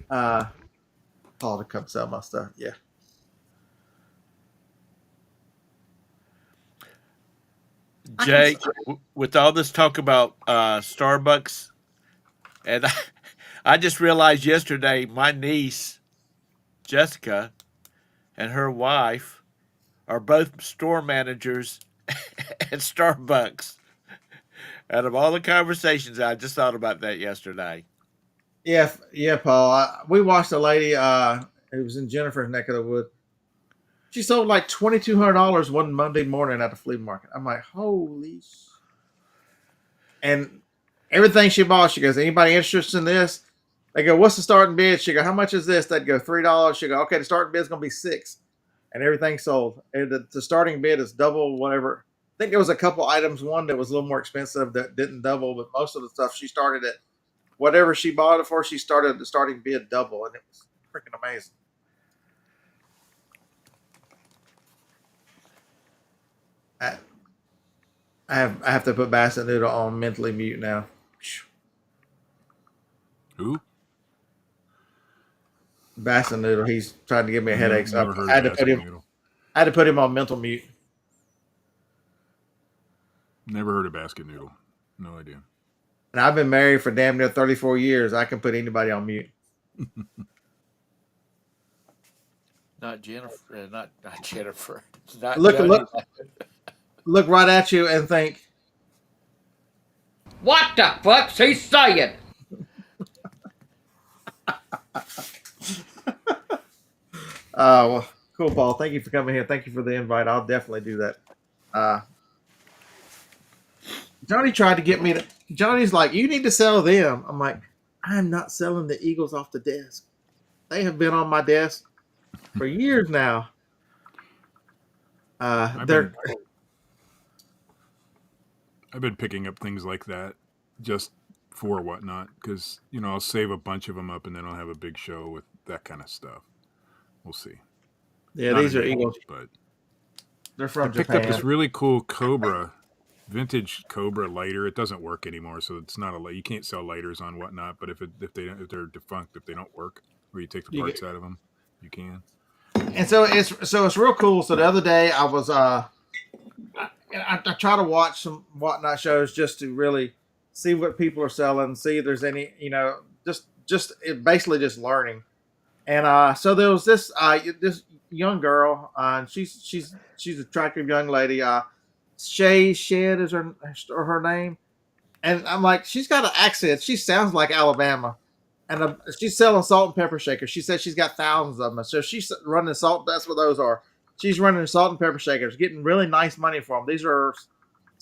Paul to come sell my stuff. Yeah. Jake, with all this talk about Starbucks, and I just realized yesterday my niece, Jessica, and her wife are both store managers at Starbucks. Out of all the conversations, I just thought about that yesterday. Yeah, Paul. We watched a lady. It was in Jennifer's neck of the wood. She sold like $2,200 one Monday morning at the flea market. I'm like, holy! And everything she bought, she goes, anybody interested in this? They go, what's the starting bid? She go, how much is this? They'd go $3. She go, okay, the starting bid is going to be $6, and everything sold. And the starting bid is double whatever. I think there was a couple items, one that was a little more expensive that didn't double, but most of the stuff she started at whatever she bought it for. She started the starting bid double, and it was freaking amazing. I have to put Basset Noodle on mentally mute now. Who? Basset Noodle. He's trying to give me a headache. So I had to put him on mental mute. Never heard of basket noodle. No idea. And I've been married for damn near 34 years. I can put anybody on mute. Not Jennifer. Not Jennifer. Look right at you and think, What the fuck's he saying? well, cool, Paul. Thank you for coming here. Thank you for the invite. I'll definitely do that. Johnny tried to get me to. Johnny's like, you need to sell them. I'm like, I'm not selling the Eagles off the desk. They have been on my desk for years now. I've been picking up things like that just for whatnot because I'll save a bunch of them up and then I'll have a big show with that kind of stuff. We'll see. Yeah, these are Eagles, but they're from Japan. I picked up this really cool Cobra, vintage Cobra lighter. It doesn't work anymore, so it's not you can't sell lighters on whatnot. But if they're defunct, if they don't work, or you take the parts out of them, you can. And so it's real cool. So the other day I was I try to watch some whatnot shows just to really see what people are selling, see if there's any, just basically just learning. And so there was this young girl, and she's an attractive young lady. Shay Shed is her name, and I'm like, she's got an accent. She sounds like Alabama, and she's selling salt and pepper shakers. She says she's got thousands of them, so she's running salt. That's what those are. She's running salt and pepper shakers, getting really nice money for them. These are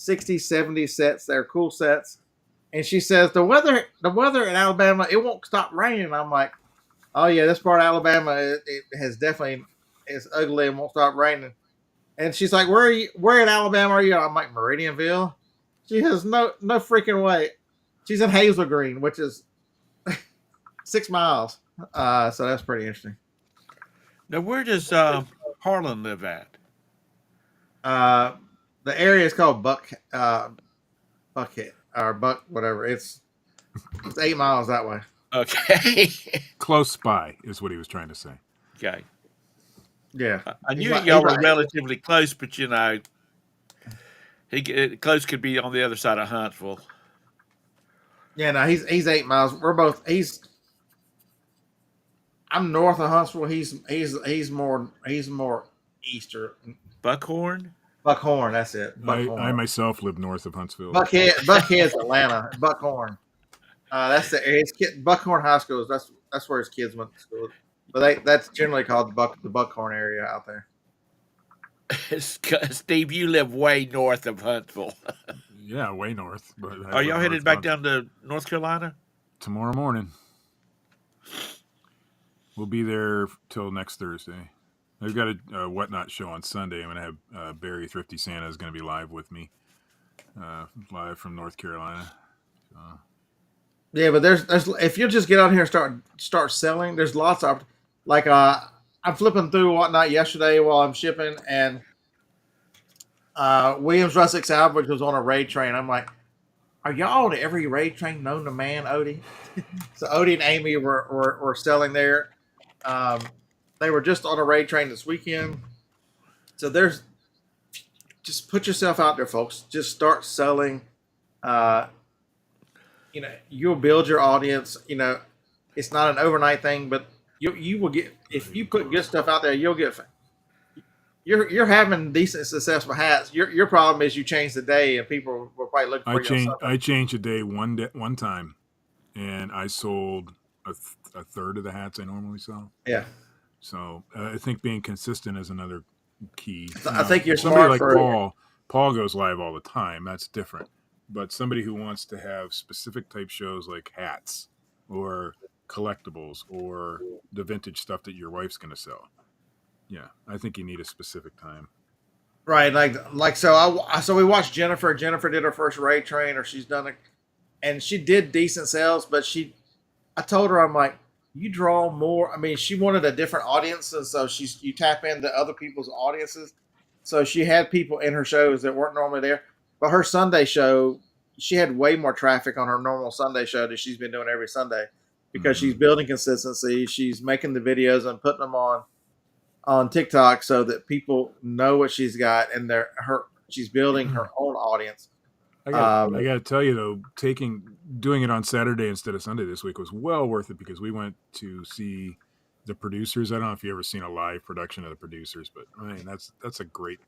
60s, 70s sets. They're cool sets. And she says the weather in Alabama, it won't stop raining. I'm like, oh yeah, this part of Alabama, it has definitely is ugly and won't stop raining. And she's like, where in Alabama are you? I'm like, Meridianville. She has no freaking way. She's in Hazel Green, which is 6 miles. So that's pretty interesting. Now, where does Harlan live at? The area is called Buckhead or Buck, whatever. It's 8 miles that way. Okay. Close by is what he was trying to say. Okay. Yeah. I knew y'all were relatively close, but close could be on the other side of Huntsville. Yeah, no, he's 8 miles. We're both. I'm north of Huntsville. He's more eastern. Buckhorn. Buckhorn, that's it. I myself live north of Huntsville. Buckhead's Atlanta. Buckhorn. That's the area. Buckhorn High School. That's where his kids went to school. But that's generally called the Buckhorn area out there. Steve, you live way north of Huntsville. Yeah, way north. But I Are live y'all north headed of back Huntsville. down to North Carolina? Tomorrow morning. We'll be there till next Thursday. I've got a Whatnot show on Sunday. I'm going to have Barry Thrifty Santa is going to be live with me, live from North Carolina. Yeah, but there's if you just get out here and start selling, there's lots of like I'm flipping through Whatnot yesterday while I'm shipping, and Williams Rustic Salvage was on a raid train. I'm like, are y'all on every raid train known to man, Odie? So Odie and Amy were selling there. They were just on a raid train this weekend. So there's just put yourself out there, folks. Just start selling. You'll build your audience. It's not an overnight thing, but you will get, if you put good stuff out there, you'll get. You're having decent success with hats. Your problem is you change the day, and people will probably look for you. I changed a day one time, and I sold a third of the hats I normally sell. Yeah. So I think being consistent is another key. I think you're somebody smart like for Paul. Paul goes live all the time. That's different. But somebody who wants to have specific type shows like hats or collectibles or the vintage stuff that your wife's going to sell. Yeah, I think you need a specific time. Right, so we watched Jennifer. Jennifer did her first raid train, or she's done it, and she did decent sales. But I told her, I'm like, you draw more. I mean, she wanted a different audience, and so you tap into other people's audiences. So she had people in her shows that weren't normally there. But her Sunday show, she had way more traffic on her normal Sunday show that she's been doing every Sunday because she's building consistency. She's making the videos and putting them on TikTok so that people know what she's got, and she's building her own audience. I got to tell you though, doing it on Saturday instead of Sunday this week was well worth it because we went to see the producers. I don't know if you ever seen a live production of the producers, but I mean that's a great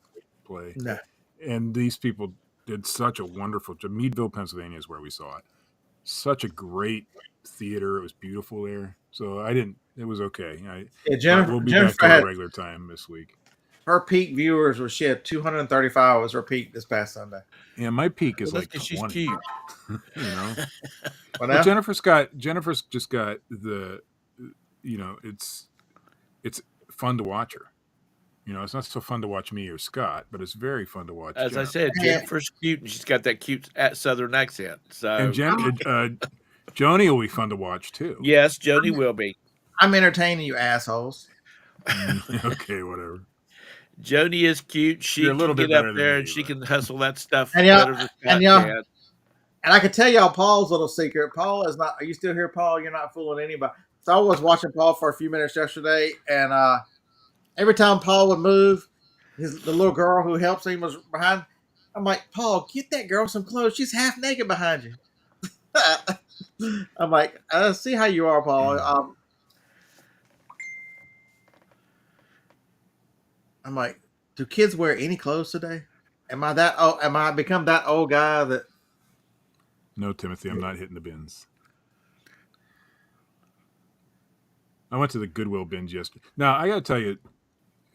play. No. And these people did such a wonderful job. Meadville, Pennsylvania is where we saw it. Such a great theater. It was beautiful there. So it was okay. Jennifer, we'll be Jennifer back to had our regular time this week. her peak viewers she had 235 was her peak this past Sunday. Yeah, my peak is like 20. She's cute. Well, Jennifer's just got the, it's fun to watch her. It's not so fun to watch me or Scott, but it's very fun to watch. As Jennifer. I said, Jennifer's cute, and she's got that cute Southern accent. So, and Joni will be fun to watch too. Yes, Joni will be. I'm entertaining you assholes. Okay, whatever. Joni is cute. She You're a little can bit get better up there than and me, she but- can hustle that stuff And better than Scott can. And I can tell y'all Paul's little secret. Paul is not. Are you still here, Paul? You're not fooling anybody. So I was watching Paul for a few minutes yesterday, and every time Paul would move, the little girl who helps him was behind. I'm like, Paul, get that girl some clothes. She's half naked behind you. I'm like, I see how you are, Paul. I'm like, do kids wear any clothes today? Am I become that old guy that? No, Timothy, I'm not hitting the bins. I went to the Goodwill bins yesterday. Now, I got to tell you,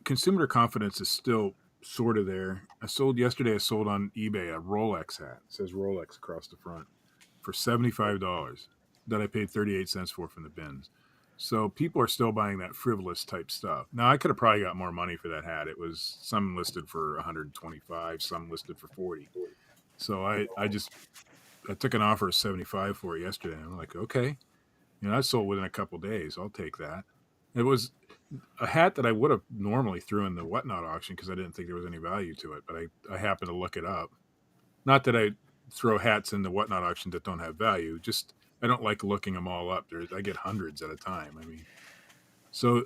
consumer confidence is still sort of there. I sold on eBay a Rolex hat. It says Rolex across the front for $75 that I paid 38 cents for from the bins. So people are still buying that frivolous type stuff. Now, I could have probably got more money for that hat. It was some listed for 125, some listed for 40. So I took an offer of 75 for it yesterday. I'm like, okay, I sold within a couple days. I'll take that. It was a hat that I would have normally threw in the Whatnot auction because I didn't think there was any value to it, but I happened to look it up. Not that I throw hats in the Whatnot auction that don't have value. Just I don't like looking them all up. I get hundreds at a time. I mean, so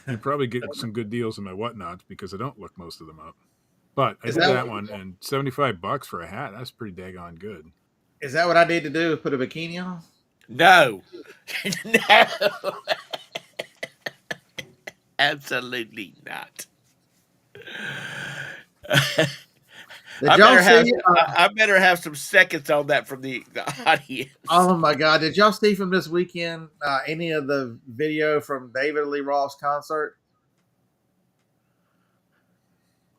you probably get some good deals in my Whatnots because I don't look most of them up. But I did that one, and $75 for a hat. That's pretty daggone good. Is that what I need to do? Put a bikini on? No. No. Absolutely not. Did I y'all better have see? I better have some seconds on that from the audience. Oh my God! Did y'all see from this weekend any of the video from David Lee Roth's concert?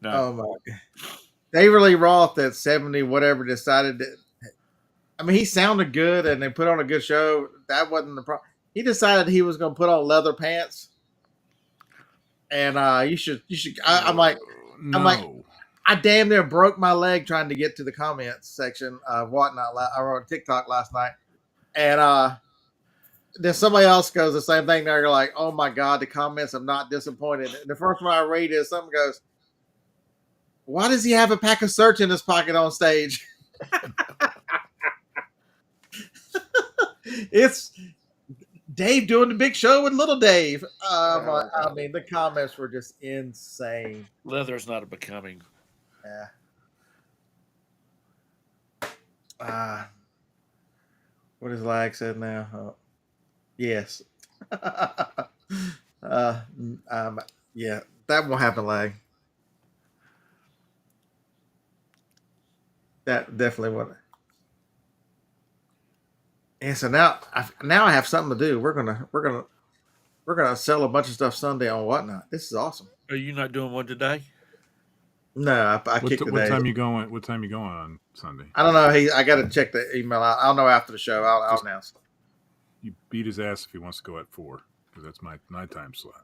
No. Oh my God! David Lee Roth at 70, whatever, decided that. I mean, he sounded good and they put on a good show. That wasn't the problem. He decided he was going to put on leather pants, and you should. I'm like, No. I damn near broke my leg trying to get to the comments section of whatnot. I wrote TikTok last night, and then somebody else goes the same thing. They're like, "Oh my God, the comments! I'm not disappointed." And the first one I read is something goes, "Why does he have a pack of search in his pocket on stage?" It's Dave doing the big show with little Dave. I mean, the comments were just insane. Leather's not a becoming. Yeah. What is Lag said now? Yes. Yeah, that won't happen, Lag. That definitely won't. And so now I have something to do. We're gonna sell a bunch of stuff Sunday on Whatnot. This is awesome. Are you not doing one today? No, I kicked the What day. time you going? What time you going on Sunday? I don't know. I got to check the email out. I'll know after the show. I'll announce. You beat his ass if he wants to go at 4, because that's my time slot.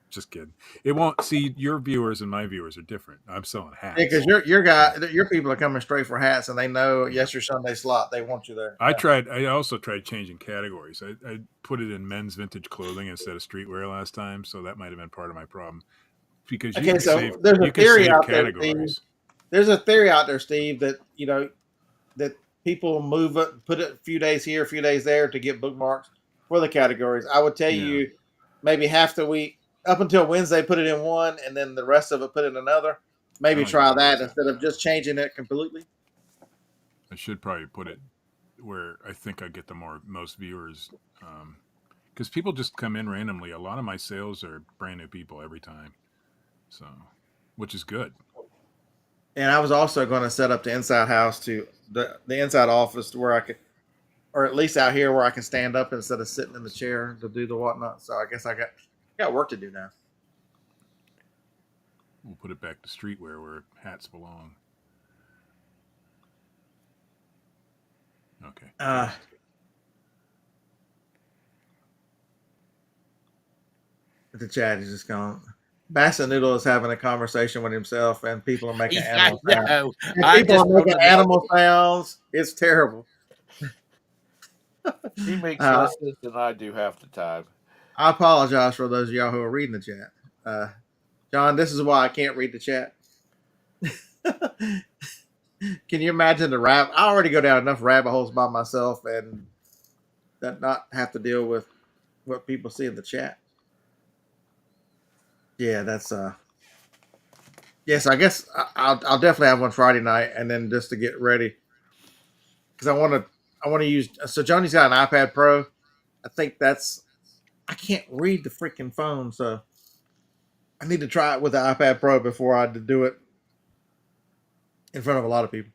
Just kidding. It won't. See, your viewers and my viewers are different. I'm selling hats. Yeah, because your people are coming straight for hats, and they know yes, your Sunday slot. They want you there. I also tried changing categories. I put it in men's vintage clothing instead of streetwear last time, so that might have been part of my problem. Because you can save, there's a theory out categories. There's a theory out there, Steve, that that people move it, put it a few days here, a few days there to get bookmarks for the categories. I would tell you maybe half the week up until Wednesday, put it in one, and then the rest of it put in another. Maybe try that instead of just changing it completely. I should probably put it where I think I get the most viewers, because people just come in randomly. A lot of my sales are brand new people every time, so which is good. And I was also going to set up the inside house to the inside office to where I could, or at least out here where I can stand up instead of sitting in the chair to do the whatnot. So I guess I got work to do now. We'll put it back to streetwear where hats belong. Okay. The chat is just gone. Basset Noodle is having a conversation with himself, and people are making animal sounds. People are making animal sounds. It's terrible. He makes less sense than I do half the time. I apologize for those of y'all who are reading the chat. John, this is why I can't read the chat. Can you imagine the I already go down enough rabbit holes by myself and not have to deal with what people see in the chat. Yeah, that's yes, I guess I'll definitely have one Friday night, and then just to get ready, because I want to use. So Johnny's got an iPad Pro. I think I can't read the freaking phone, so I need to try it with the iPad Pro before I do it in front of a lot of people.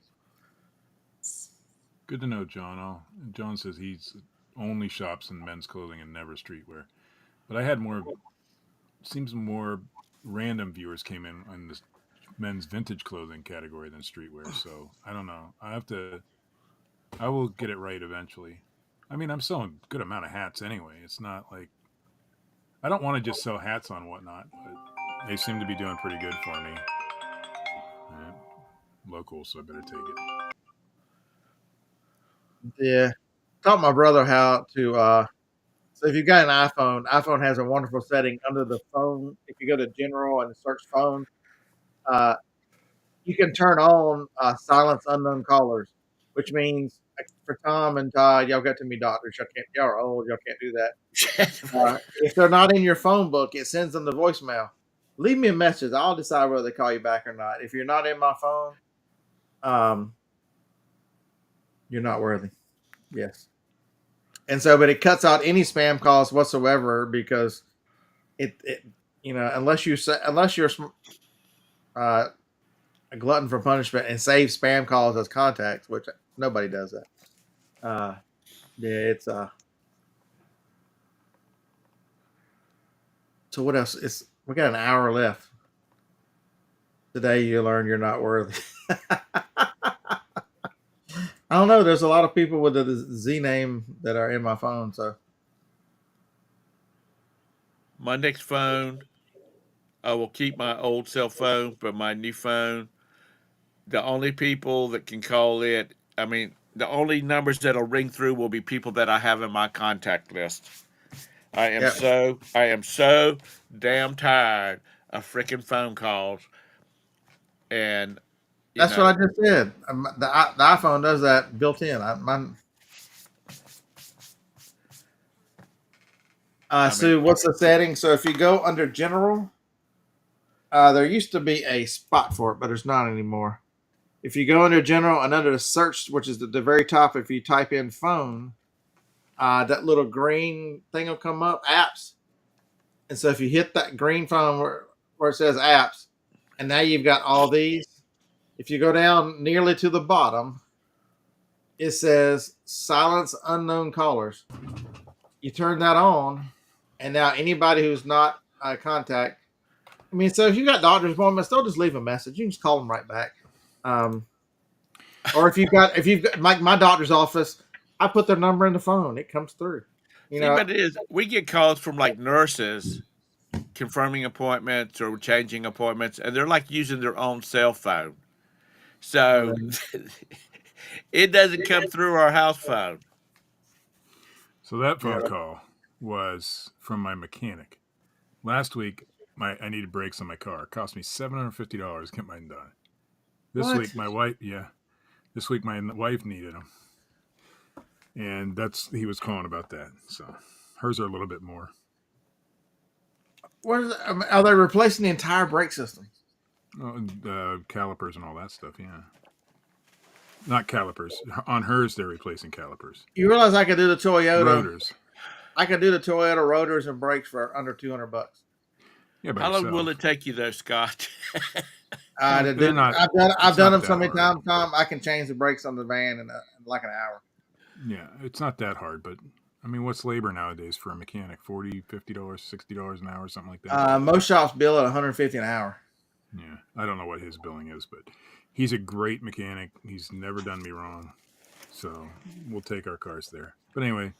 Good to know, John. John says he's only shops in men's clothing and never streetwear. But I had seems more random viewers came in on this men's vintage clothing category than streetwear. So I don't know. I will get it right eventually. I mean, I'm selling a good amount of hats anyway. It's not like I don't want to just sell hats on Whatnot, but they seem to be doing pretty good for me. Local, so I better take it. Yeah, taught my brother how to. So if you've got an iPhone has a wonderful setting under the phone. If you go to General and search phone, you can turn on silence unknown callers, which means for Tom and Todd, y'all got to be doctors. Y'all are old. Y'all can't do that. If they're not in your phone book, it sends them the voicemail. Leave me a message. I'll decide whether they call you back or not. If you're not in my phone, you're not worthy. Yes. And so, but it cuts out any spam calls whatsoever because it unless you're, I a glutton for punishment and save spam calls as contacts, which nobody does that. Yeah, it's So what else? We got an hour left. Today you learn you're not worthy. I don't know. There's a lot of people with the Z name that are in my phone. So My next phone, I will keep my old cell phone, but my new phone, the only people that can call it, I mean, the only numbers that'll ring through will be people that I have in my contact list. yeah, I am so damn tired of freaking phone calls, and you that's what know, I just said. The iPhone does that built in. I mean, Sue, what's the setting? So if you go under General, there used to be a spot for it, but there's not anymore. If you go under General and under the search, which is the very top, if you type in phone, that little green thing will come up, apps. And so if you hit that green phone where it says apps, and now you've got all these, if you go down nearly to the bottom, it says silence unknown callers. You turn that on, and now anybody who's not a contact, I mean, so if you got doctor's appointments, they'll just leave a message. You can just call them right back. Or if you've got like my doctor's office, I put their number in the phone. It comes through. You see, know, but it is we get calls from like nurses confirming appointments or changing appointments, and they're like using their own cell phone, so it doesn't come through our house phone. So that yeah. phone call was from my mechanic. Last week, I needed brakes on my car. It cost me $750 to get mine done. This What? week, my wife, this week my wife needed them, and he was calling about that. So hers are a little bit more. Are they replacing the entire brake system? Calipers and all that stuff. Yeah, not calipers. On hers, they're replacing calipers. You realize I could do the Toyota Rotors. I could do the Toyota rotors and brakes for under $200. Yeah, by How long will yourself. it take you, though, Scott? They're not. I've done them so that many hard. times. Tom, I can change the brakes on the van in like an hour. Yeah, it's not that hard, but I mean, what's labor nowadays for a mechanic? $40, $50, $60 an hour, something like that. Most shops bill at $150 an hour. Yeah, I don't know what his billing is, but he's a great mechanic. He's never done me wrong, so we'll take our cars there. But anyway,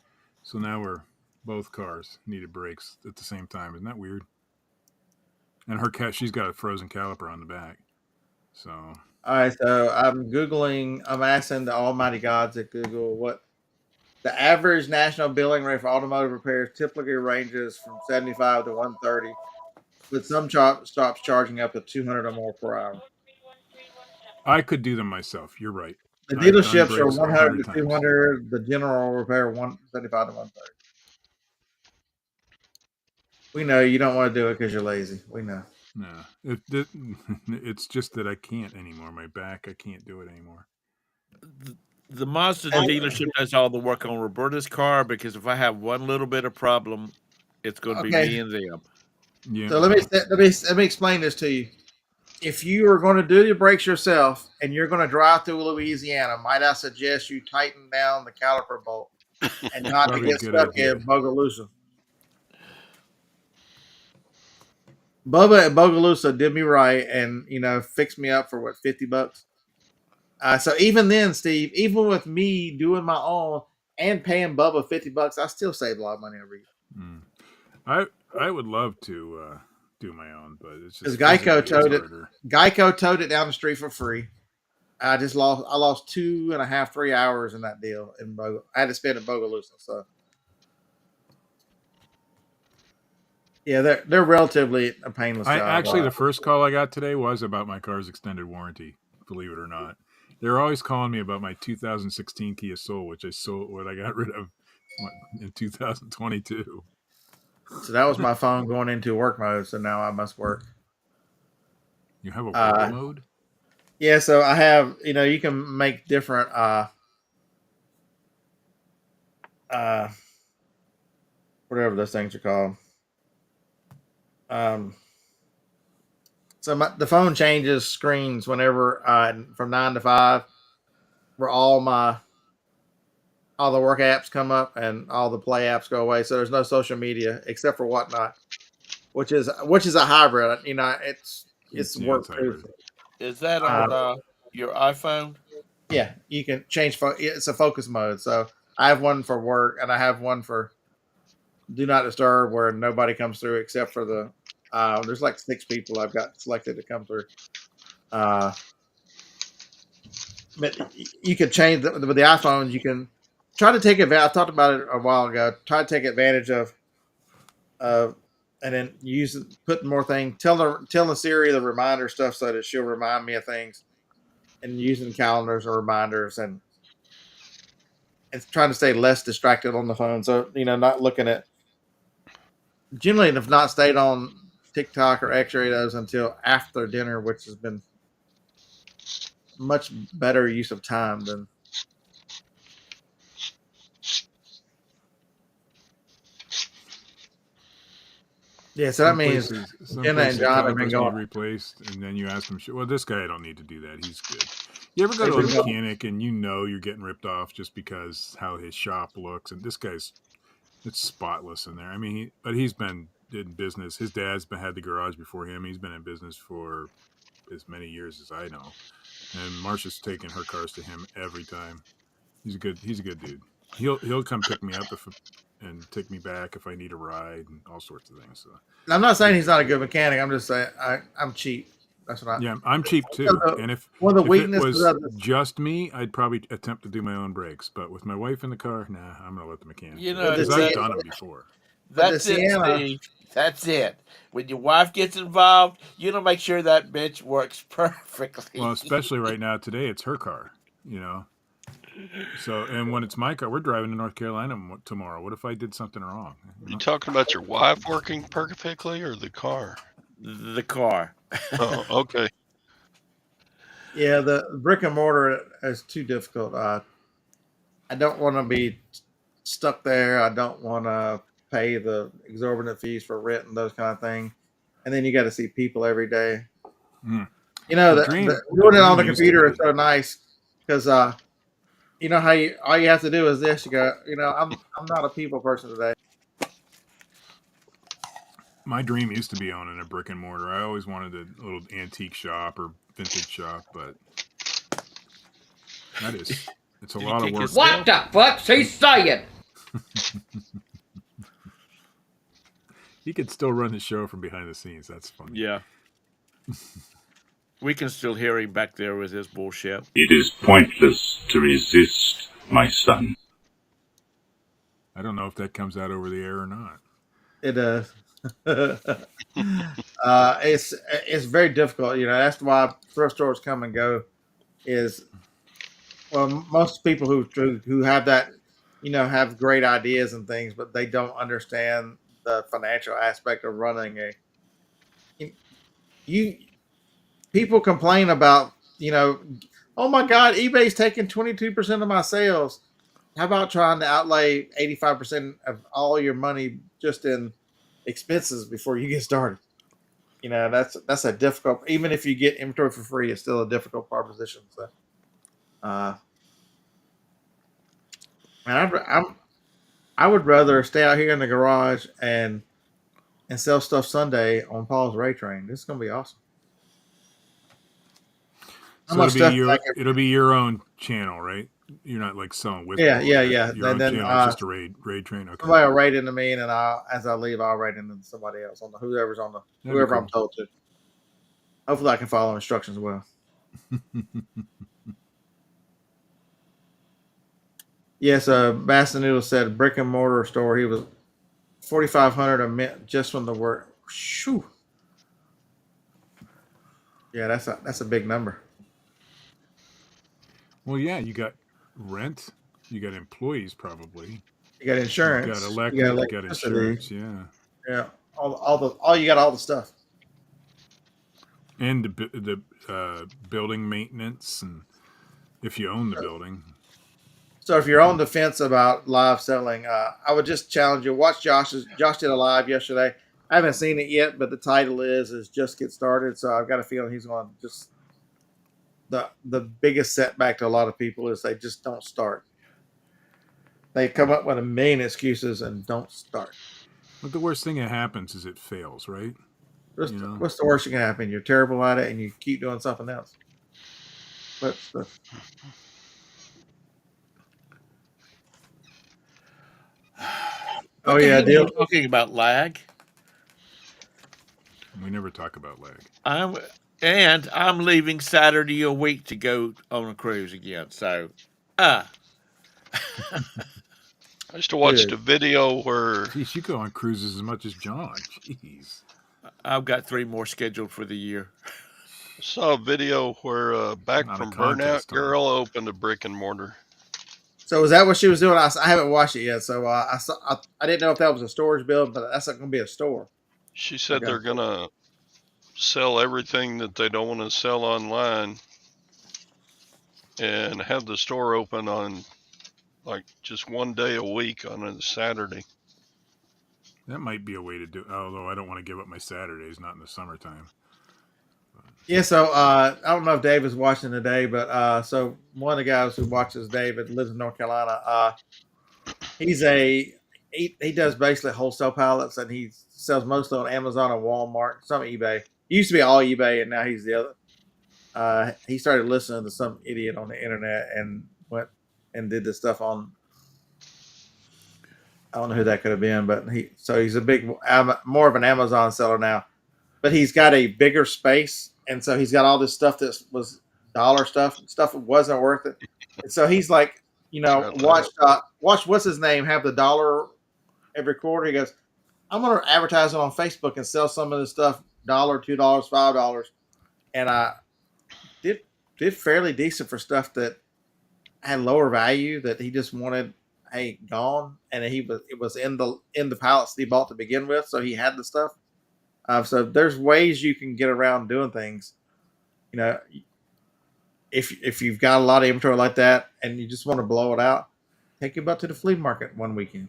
so now both cars needed brakes at the same time. Isn't that weird? And she's got a frozen caliper on the back. So All right, so I'm asking the almighty gods at Google what the average national billing rate for automotive repairs typically ranges from 75 to 130, with some stops charging up to 200 or more per hour. I could do them myself. You're right. The I've done dealerships are brakes 100 100 to times. 200. The general repair 175 to 130. We know you don't want to do it because you're lazy. We know. No, it's just that I can't anymore. My back, I can't do it anymore. The Mazda dealership does all the work on Roberta's car because if I have one little bit of problem, it's going to be me and them. Yeah. So let me explain this to you. If you are going to do the brakes yourself and you're going to drive through Louisiana, might I suggest you tighten down the caliper bolt and not to get stuck in Bogalusa. Bubba and Bogalusa did me right and fixed me up for what, $50. So even then, Steve, even with me doing my own and paying Bubba $50, I still save a lot of money every year. I would love to do my own, but it's just Geico towed it down the street for free. I lost 2.5, 3 hours in that deal in I had to spend in Bogalusa. So yeah, they're relatively a painless job. Actually, the first call I got today was about my car's extended warranty. Believe it or not, they're always calling me about my 2016 Kia Soul, which I got rid of in 2022. So that was my phone going into work mode. So now I must work. You have a work mode? Yeah. So I have. You can make different. Whatever those things are called. So the phone changes screens whenever from 9 to 5, where all the work apps come up and all the play apps go away. So there's no social media except for Whatnot, which is a hybrid. You know, it's It's work too. hybrid. Is that on your iPhone? Yeah, you can change. It's a focus mode. So I have one for work and I have one for do not disturb, where nobody comes through except for the. There's like 6 people I've got selected to come through. But you can change with the iPhones. You can try to take advantage. I talked about it a while ago. Try to take advantage of, and then put more things. Tell the Siri the reminder stuff so that she'll remind me of things, and using calendars or reminders, and trying to stay less distracted on the phone. So not looking at. Generally, have not stayed on TikTok or X-ray those until after dinner, which has been much better use of time than. Yeah, so that means Jenna and John have been going. Replaced, and then you ask them, well, this guy I don't need to do that. He's good. You ever go to a mechanic and you're getting ripped off just because how his shop looks, and this guy's it's spotless in there. I mean, but he's been in business. His dad's had the garage before him. He's been in business for as many years as I know, and Marsha's taking her cars to him every time. He's a good dude. He'll come pick me up and take me back if I need a ride and all sorts of things. So I'm not saying he's not a good mechanic. I'm just saying I'm cheap. That's what I'm cheap too. And if it was just me, I'd probably attempt to do my own brakes. But with my wife in the car, nah, I'm gonna let the mechanic. Because I've done them before. That's it, Steve. That's it. When your wife gets involved, make sure that bitch works perfectly. Well, especially right now, today, it's her car. So, and when it's my car, we're driving to North Carolina tomorrow. What if I did something wrong? You talking about your wife working perfectly or the car? The car. Oh, okay. Yeah, the brick and mortar is too difficult. I don't want to be stuck there. I don't want to pay the exorbitant fees for rent and those kind of things. And then you got to see people every day. Mm. Doing it on the computer is so nice because how all you have to do is this. You go, I'm not a people person today. My dream used to be owning a brick and mortar. I always wanted a little antique shop or vintage shop, but it's a lot of work. What the fuck's he saying? He could still run the show from behind the scenes. That's funny. Yeah. We can still hear him back there with his bullshit. It is pointless to resist, my son. I don't know if that comes out over the air or not. It does. It's very difficult. That's why thrift stores come and go. Most people who have that, have great ideas and things, but they don't understand the financial aspect of running people complain about, oh my God, eBay's taking 22% of my sales. How about trying to outlay 85% of all your money just in expenses before you get started? That's a difficult, even if you get inventory for free, it's still a difficult proposition. So, I would rather stay out here in the garage and sell stuff Sunday on Paul's Ray Train. This is going to be awesome. So it'll be your own channel, right? You're not like selling with. Yeah. Your own channel is just a raid train. Okay. Somebody will raid into me, and then as I leave, I'll raid into somebody else whoever cool. I'm told to. Hopefully, I can follow instructions well. Yes, Baston Noodle said brick and mortar store. He was $4,500 a minute just from the work. Shoo. Yeah, that's a big number. Well, yeah, you got rent, you got employees probably, you got insurance, you got electric, you got insurance, yeah, you got all the stuff, and the building maintenance, and if you own the building. So if you're on the fence about live selling, I would just challenge you. Watch Josh did a live yesterday. I haven't seen it yet, but the title is Just Get Started. So I've got a feeling he's going to just the biggest setback to a lot of people is they just don't start. They come up with a million excuses and don't start. But the worst thing that happens is it fails, right? What's the worst that can happen? You're terrible at it and you keep doing something else. Oh yeah, deal. Talking about lag. We never talk about lag. I'm leaving Saturday a week to go on a cruise again. So, I used to watch the video where. Geez, you go on cruises as much as John. Jeez. I've got 3 more scheduled for the year. I saw a video where Back Not a from contest, Burnout girl opened a brick and mortar. So is that what she was doing? I haven't watched it yet, so I didn't know if that was a storage building, but that's not going to be a store. She said they're going to sell everything that they don't want to sell online and have the store open on like just one day a week on a Saturday. That might be a way to do it, although I don't want to give up my Saturdays, not in the summertime. Yeah, so I don't know if Dave is watching today, but so one of the guys who watches David lives in North Carolina. He does basically wholesale pallets, and he sells mostly on Amazon and Walmart, some eBay. He used to be all eBay, and now he's the other. He started listening to some idiot on the internet and went and did this stuff on. I don't know who that could have been, but he's more of an Amazon seller now, but he's got a bigger space. And so he's got all this stuff that was dollar stuff that wasn't worth it. And so he's like, watch what's his name have the dollar every quarter. He goes, I'm going to advertise it on Facebook and sell some of this stuff $1, $2, $5. And I did fairly decent for stuff that had lower value that he just wanted gone, and it was in the pallets that he bought to begin with, so he had the stuff. So there's ways you can get around doing things. If you've got a lot of inventory like that and you just want to blow it out, take your butt to the flea market one weekend.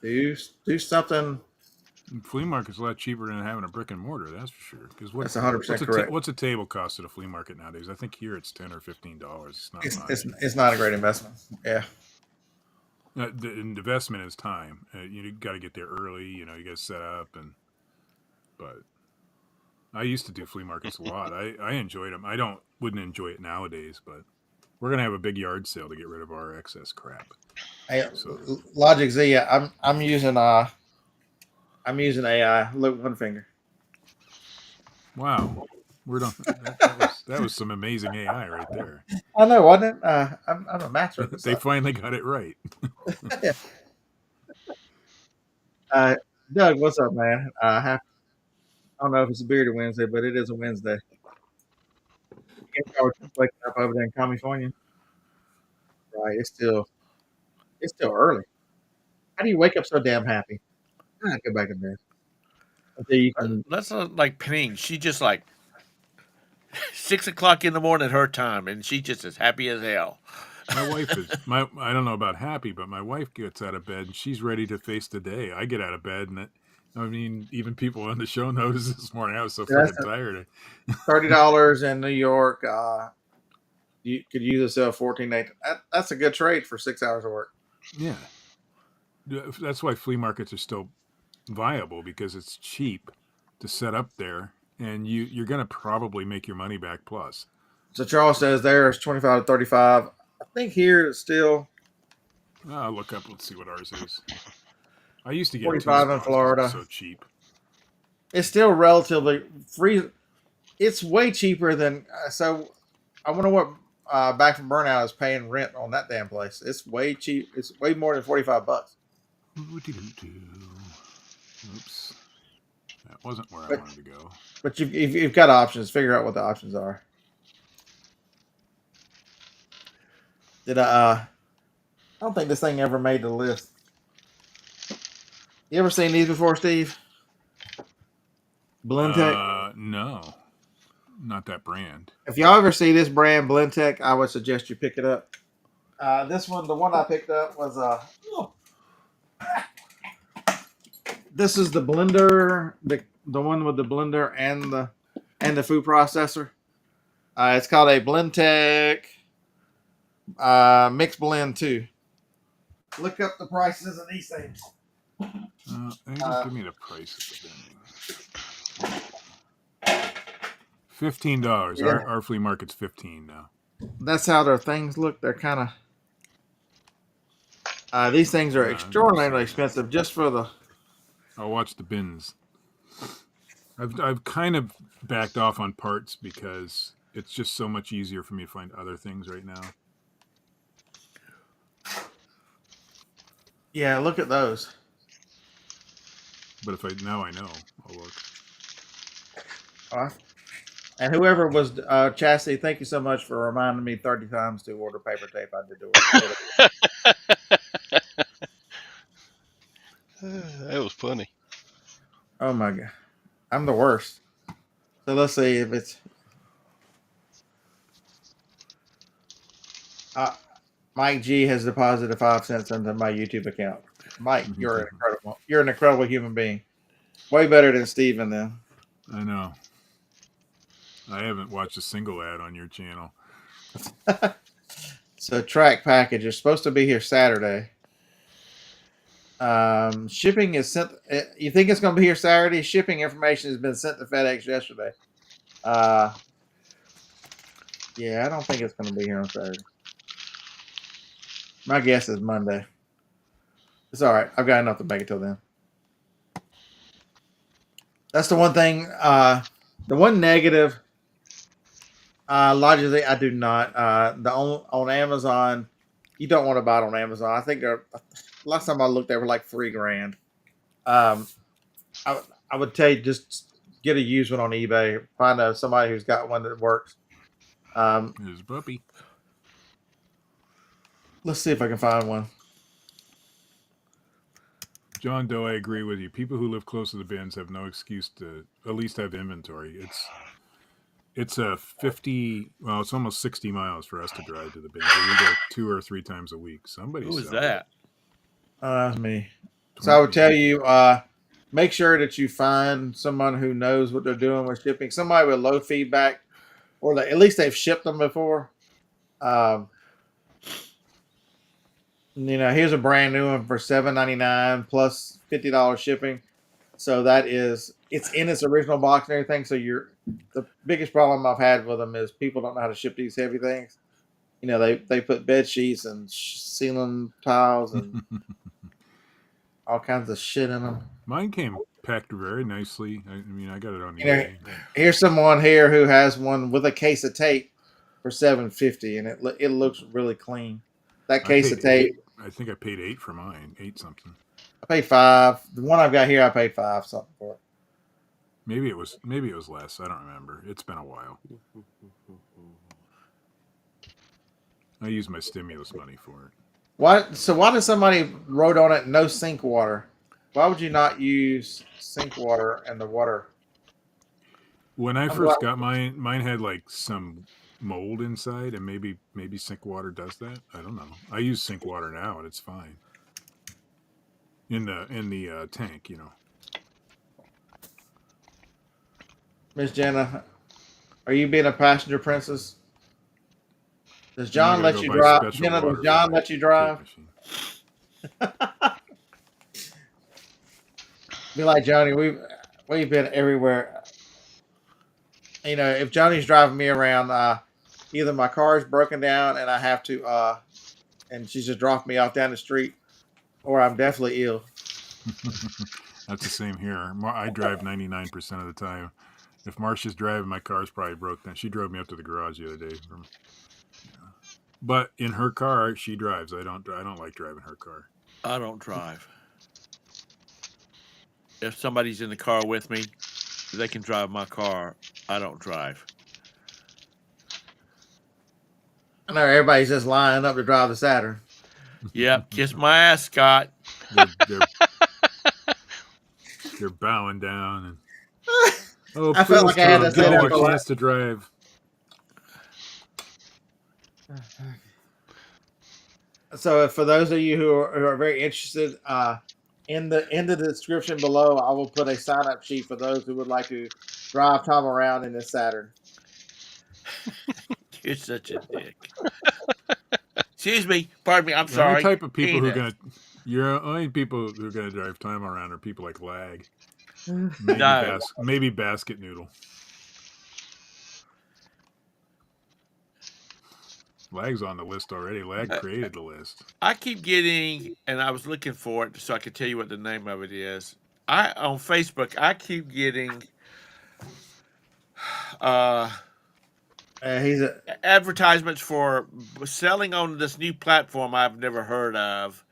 Do something. Flea market's a lot cheaper than having a brick and mortar, that's for sure. Because that's 100% correct. What's a table cost at a flea market nowadays? I think here it's $10 or $15. It's not much. It's not a great investment. Yeah. The investment is time. You got to get there early. You got to set up But I used to do flea markets a lot. I enjoyed them. Wouldn't enjoy it nowadays, but we're gonna have a big yard sale to get rid of our excess crap. Logic Z. I'm using AI. Look, one finger. Wow, we're done. That was some amazing AI right there. I know, wasn't it? I'm a master of this. They finally got it right. Doug, what's up, man? I don't know if it's a bearded Wednesday, but it is a Wednesday. You can't tell what's waking up over there in California. Right, it's still early. How do you wake up so damn happy? Go back to bed. Until you can. That's not like Ping. She just like 6 o'clock in the morning her time, and she just as happy as hell. My wife is I don't know about happy, but my wife gets out of bed and she's ready to face the day. I get out of bed and even people on the show noticed this morning I was so freaking tired. $30 in New York. You could use this $14. That's a good trade for 6 hours of work. Yeah, that's why flea markets are still viable, because it's cheap to set up there, and you're going to probably make your money back plus. So Charles says there's 25 to 35. I think here it's still. I'll look up. Let's see what ours is. I used to get 45 in Florida. So cheap. It's still relatively free. It's way cheaper than. So I wonder what Back from Burnout is paying rent on that damn place. It's way cheap. It's way more than $45. Oops. That wasn't where I wanted to go. But you've got options. Figure out what the options are. I don't think this thing ever made the list. You ever seen these before, Steve? Blendtec? No. Not that brand. If y'all ever see this brand, Blendtec, I would suggest you pick it up. The one I picked up was This is the blender, the one with the blender and the food processor. It's called a Blendtec Mix Blend 2. Look up the prices of these things. Give me the price of the vending. $15. Yeah. Our flea market's $15 now. That's how their things look. They're kind of. These things are extraordinarily expensive just for the. I'll watch the bins. I've kind of backed off on parts because it's just so much easier for me to find other things right now. Yeah, look at those. But now I know. I'll look. And whoever was Chastity, thank you so much for reminding me 30 times to order paper tape. I did That was funny. Oh my god, I'm the worst. So let's see if it's. Mike G has deposited 5 cents into my YouTube account. Mike, you're incredible. You're an incredible human being. Way better than Steven then. I know. I haven't watched a single ad on your channel. So track package is supposed to be here Saturday. Shipping is sent. You think it's going to be here Saturday? Shipping information has been sent to FedEx yesterday. Yeah, I don't think it's going to be here on Saturday. My guess is Monday. It's all right. I've got enough to make it till then. That's the one thing. The one negative. Logically, I do not. On Amazon, you don't want to buy it on Amazon. I think last time I looked, they were like $3,000. I would tell you just get a used one on eBay. Find somebody who's got one that works. Here's Puppy. Let's see if I can find one. John Doe, I agree with you. People who live close to the bins have no excuse to at least have inventory. It's a 50, well, it's almost 60 miles for us to drive to the bins. We go 2 or 3 times a week. Who is that? That's me. So I would tell you, make sure that you find someone who knows what they're doing with shipping. Somebody with low feedback, or at least they've shipped them before. Here's a brand new one for $7.99 plus $50 shipping. So it's in its original box and everything. So the biggest problem I've had with them is people don't know how to ship these heavy things. They put bed sheets and ceiling tiles and all kinds of shit in them. Mine came packed very nicely. I got it on eBay. Here's someone here who has one with a case of tape for $7.50, and it looks really clean. That case of tape. I think I paid $8 for mine. 8 something. I paid $5. The one I've got here, I paid $5 something for it. Maybe it was less. I don't remember. It's been a while. I used my stimulus money for it. Why did somebody wrote on it no sink water? Why would you not use sink water and the water? When I first got mine had like some mold inside, and maybe sink water does that. I don't know. I use sink water now, and it's fine. In the tank, Miss Jenna, are you being a passenger princess? Does John let you drive? Jenna, does John let you drive? Be like Johnny. We've been everywhere. If Johnny's driving me around, either my car is broken down and I have to, and she's just dropped me off down the street, or I'm definitely ill. That's the same here. I drive 99% of the time. If Marcia's driving, my car's probably broke down. She drove me up to the garage the other day. But in her car, she drives. I don't like driving her car. I don't drive. If somebody's in the car with me, they can drive my car. I don't drive. I know everybody's just lining up to drive the Saturn. Yep, kiss my ass, Scott. They're bowing down and I felt like I had to say that a chance to drive. So for those of you who are very interested, in the description below, I will put a sign up sheet for those who would like to drive Tom around in this Saturn. You're such a dick. Excuse me. Pardon me. I'm The sorry. only type of people who are Penis. gonna your only people who are gonna drive time around are people like Lag. Maybe No. maybe Basket Noodle. Lag's on the list already. Lag created the list. I keep getting, and I was looking for it so I could tell you what the name of it is. On Facebook, I keep getting He's a advertisements for selling on this new platform I've never heard of,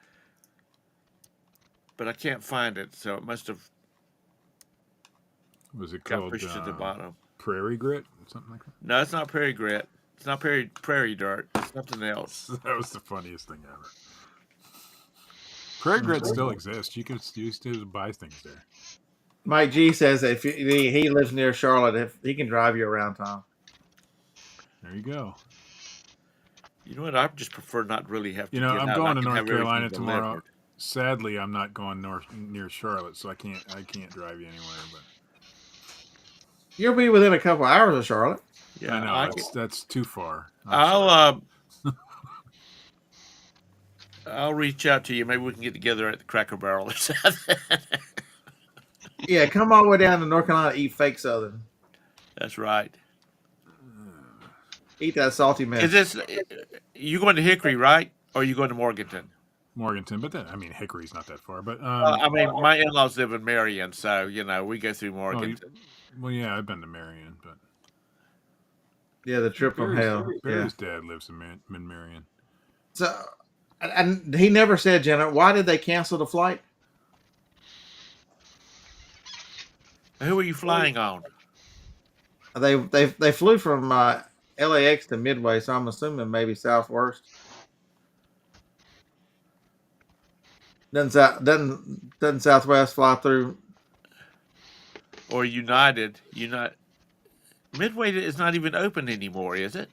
but I can't find it, so it must have Was it got called pushed to the bottom. Prairie Grit? Something like that? No, it's not Prairie Grit. It's not Prairie Dirt. It's something else. That was the funniest thing ever. Prairie Grit still exists. You can still buy things there. Mike G says that if he lives near Charlotte, if he can drive you around, Tom. There you go. You know what? I just prefer not really have to. You know, get I'm out. going I to can North have everything Carolina tomorrow. delivered. Sadly, I'm not going near Charlotte, so I can't drive you anywhere. But You'll be within a couple hours of Charlotte. Yeah, I know that's too far. I'll reach out to you. Maybe we can get together at the Cracker Barrel or something. Yeah, come all the way down to North Carolina, eat fake Southern. That's right. Eat that salty mess. Is this you going to Hickory, right? Or are you going to Morganton? Morganton, but then Hickory's not that far. But I mean, my in-laws live in Marion, so we go through Morganton. Well, yeah, I've been to Marion, but yeah, the trip from hell. Barry's dad lives in Marion. So, and he never said, Jenna, why did they cancel the flight? Who are you flying on? They flew from LAX to Midway, so I'm assuming maybe Southwest. Doesn't Southwest fly through? Or United? Midway is not even open anymore, is it?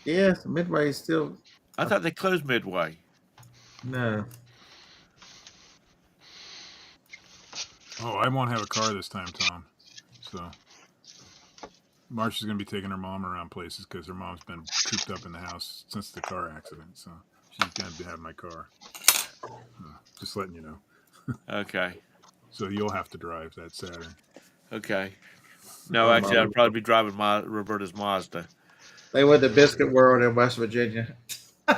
Yes, Midway is still. I thought they closed Midway. No. Oh, I won't have a car this time, Tom. So Marcia's going to be taking her mom around places because her mom's been cooped up in the house since the car accident. So she's going to have my car. Just letting you know. Okay. So you'll have to drive that Saturn. Okay. No, actually, I'd probably be driving Roberta's Mazda. They went to Biscuit World in West Virginia.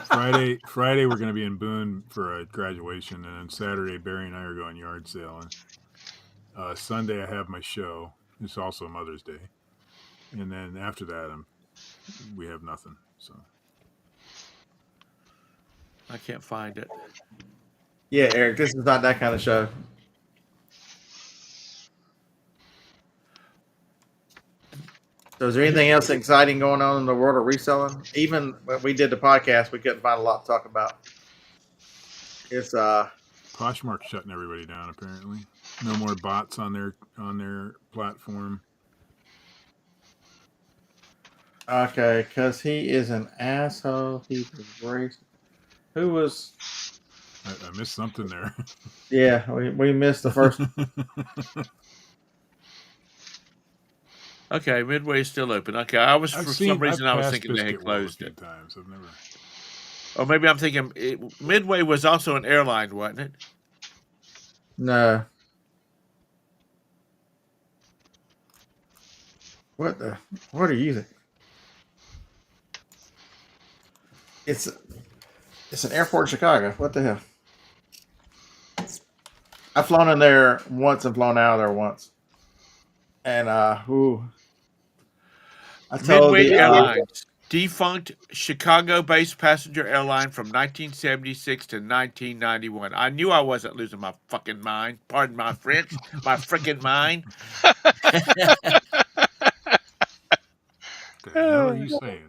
Friday, we're going to be in Boone for a graduation, and then Saturday, Barry and I are going yard sailing. Sunday, I have my show. It's also Mother's Day, and then after that, we have nothing. So I can't find it. Yeah, Eric, this is not that kind of show. So is there anything else exciting going on in the world of reselling? Even when we did the podcast, we couldn't find a lot to talk about. It's Poshmark's shutting everybody down. Apparently, no more bots on their platform. Okay, because he is an asshole. He was racist. Who was? I missed something there. Yeah, we missed the first. Okay, Midway is still open. Okay, I was some reason I was thinking they had closed it. Times. I've never. Or maybe I'm thinking Midway was also an airline, wasn't it? No. What are you using? It's an airport in Chicago. What the hell? I've flown in there once and flown out of there once. And I told Midway Airlines, defunct Chicago-based passenger airline from 1976 to 1991. I knew I wasn't losing my fucking mind. Pardon my French, my freaking mind. What the hell are you saying?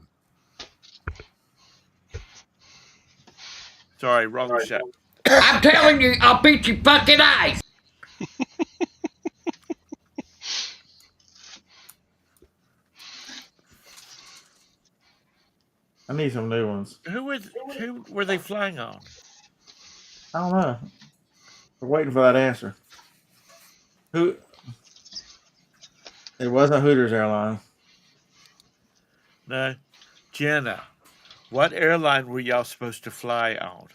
Sorry, wrong show. I'm telling you, I'll beat your fucking eyes. I need some new ones. Who were they flying on? I don't know. We're waiting for that answer. Who? It wasn't Hooters Airlines. No. Jenna, what airline were y'all supposed to fly on?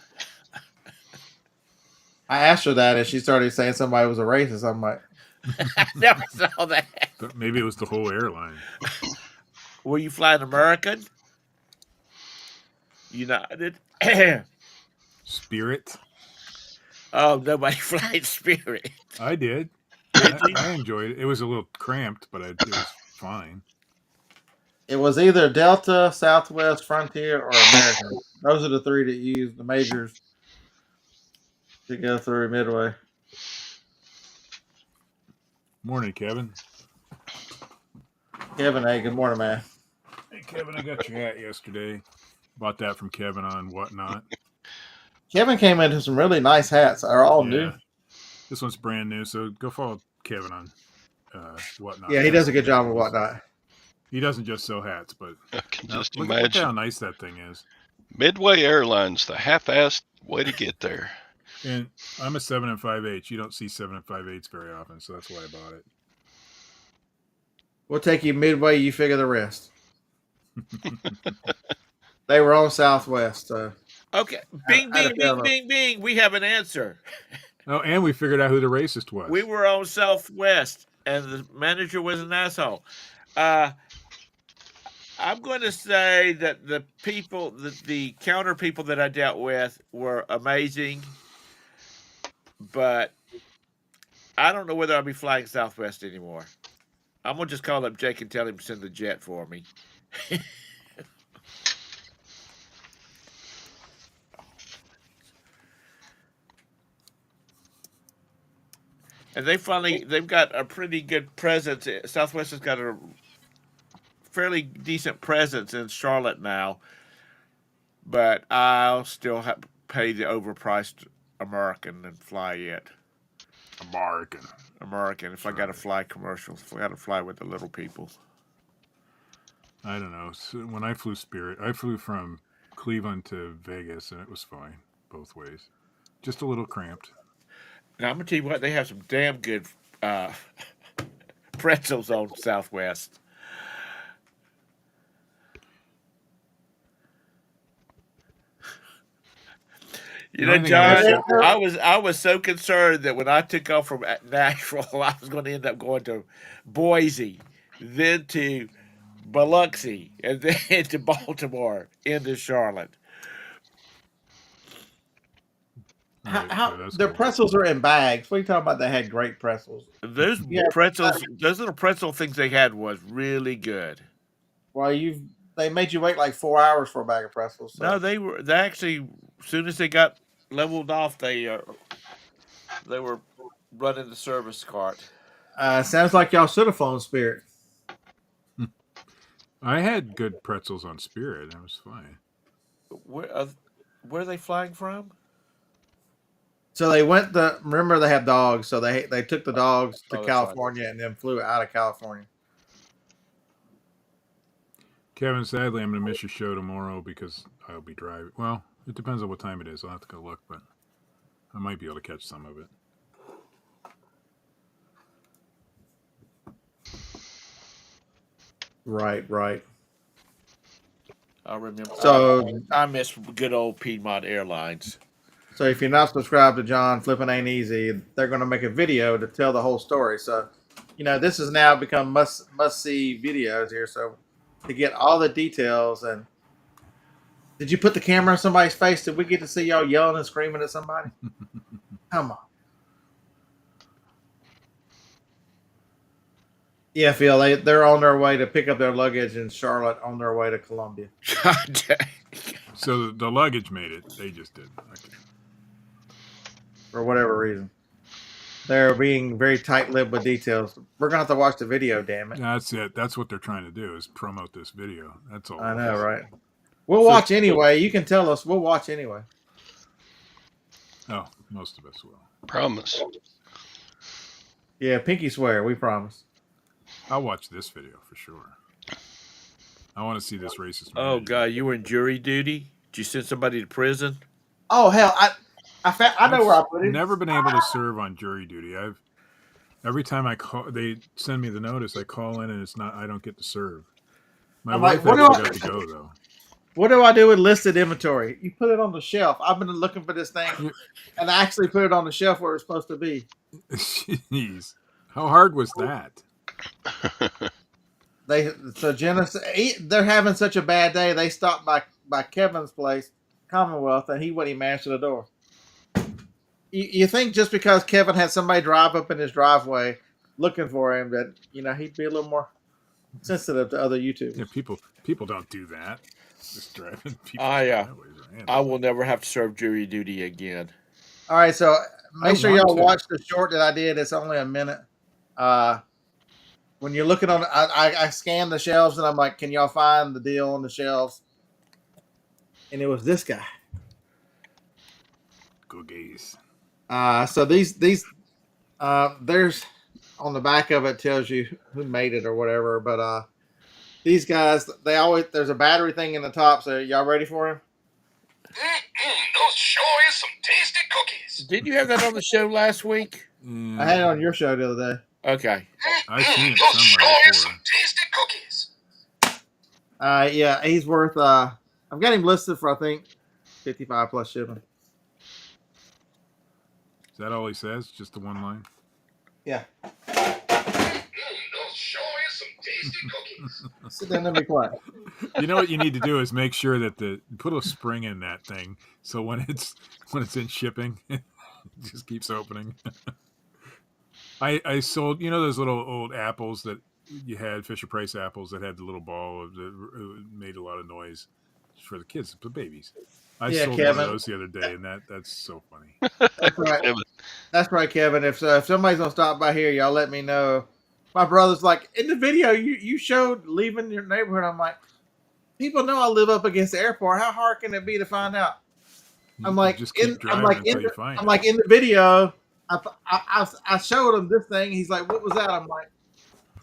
I asked her that, and she started saying somebody was a racist. I'm like, I never saw that. But maybe it was the whole airline. Were you flying American? United? Spirit. Oh, nobody flies Spirit. I did. I enjoyed it. It was a little cramped, but it was fine. it was either Delta, Southwest, Frontier, or American. Those are the three that use the majors to go through Midway. Morning, Kevin. Kevin, hey, good morning, man. Hey, Kevin, I got your hat yesterday. Bought that from Kevin on Whatnot. Kevin came into some really nice hats. Are all new. This one's brand new, so go follow Kevin on Whatnot. Yeah, he does a good job with Whatnot. He doesn't just sell hats, but I can just look imagine. at how nice that thing is. Midway Airlines, the half-assed way to get there. And I'm a 7 and 5/8. You don't see 7 and 5/8 very often, so that's why I bought it. We'll take you Midway. You figure the rest. They were on Southwest. Okay. Bing, I had bing, a bing, feeling. bing, bing. We have an answer. Oh, and we figured out who the racist was. We were on Southwest, and the manager was an asshole. I'm going to say that the people, the counter people that I dealt with were amazing, but I don't know whether I'll be flying Southwest anymore. I'm going to just call up Jake and tell him to send the jet for me. And they've got a pretty good presence. Southwest has got a fairly decent presence in Charlotte now, but I'll still pay the overpriced American and fly it. American. If I got to fly commercials, if I got to fly with the little people. I don't know. So when I flew Spirit, I flew from Cleveland to Vegas, and it was fine both ways. Just a little cramped. Now I'm gonna tell you what, they have some damn good pretzels on Southwest. You know, John, I was so concerned that when I took off from Nashville, I was going to end up going to Boise, then to Biloxi, and then to Baltimore, into Charlotte. Their pretzels are in bags. What are you talking about? They had great pretzels. Those pretzels, those little pretzel things they had was really good. Well, they made you wait like 4 hours for a bag of pretzels. So. No, they actually, as soon as they got leveled off, they were running the service cart. Sounds like y'all should have flown Spirit. I had good pretzels on Spirit. That was fine. Where are they flying from? So they went remember they have dogs, so they took the dogs to California and then flew out of California. Kevin, sadly, I'm going to miss your show tomorrow because I'll be driving. Well, it depends on what time it is. I'll have to go look, but I might be able to catch some of it. Right. I remember. So I miss good old Piedmont Airlines. So if you're not subscribed to John, Flipping Ain't Easy, they're going to make a video to tell the whole story. So, this has now become must-see videos here. So to get all the details, and did you put the camera in somebody's face? Did we get to see y'all yelling and screaming at somebody? Come on. Yeah, Phil, they're on their way to pick up their luggage in Charlotte on their way to Columbia. So the luggage made it. They just did. Okay. For whatever reason. They're being very tight-lipped with details. We're going to have to watch the video, damn it. That's it. That's what they're trying to do is promote this video. That's all. I know, right? We'll watch anyway. You can tell us. We'll watch anyway. Oh, most of us will. Promise. Yeah, pinky swear. We promise. I'll watch this video for sure. I want to see this racist. Oh, God. You were in jury duty? Did you send somebody to prison? Oh, hell. I know where I put it. Never been able to serve on jury duty. Every time I call, they send me the notice. I call in and it's not. I don't get to serve. My I'm wife like, actually got to go though. What do I do with listed inventory? You put it on the shelf. I've been looking for this thing, and I actually put it on the shelf where it's supposed to be. Jeez, how hard was that? They're having such a bad day. They stopped by Kevin's place, Commonwealth, and he wouldn't even answer the door. You think just because Kevin had somebody drive up in his driveway looking for him that he'd be a little more sensitive to other YouTubers. Yeah, people don't do that. Just driving people. I will never have to serve jury duty again. All right, so make sure y'all watch the short that I did. It's only a minute. When you're looking on, I scanned the shelves and I'm like, can y'all find the deal on the shelves? And it was this guy. Cookies. So these there's on the back of it tells you who made it or whatever, but these guys, there's a battery thing in the top. So y'all ready for him? Those sure is some tasty cookies. Didn't you have that on the show last week? I had it on your show the other day. Okay. I've seen it Those somewhere sure is before. some tasty cookies. Yeah, he's worth. I've got him listed for I think 55 plus shipping. Is that all he says? Just the one line? Yeah. Those sure is some tasty cookies. Sit down and be quiet. You know what you need to do is make sure that put a spring in that thing so when it's in shipping, it just keeps opening. I sold those little old apples that you had, Fisher Price apples that had the little ball that made a lot of noise for the kids, the babies. I sold Kevin. one of those the other day, and that's so funny. That's right. That's right, Kevin. If somebody's gonna stop by here, y'all let me know. My brother's like, in the video you showed leaving your neighborhood. I'm like, people know I live up against the airport. How hard can it be to find out? I'm like, just keep driving until you find it. I'm like, in the video, I showed him this thing. He's like, what was that? I'm like,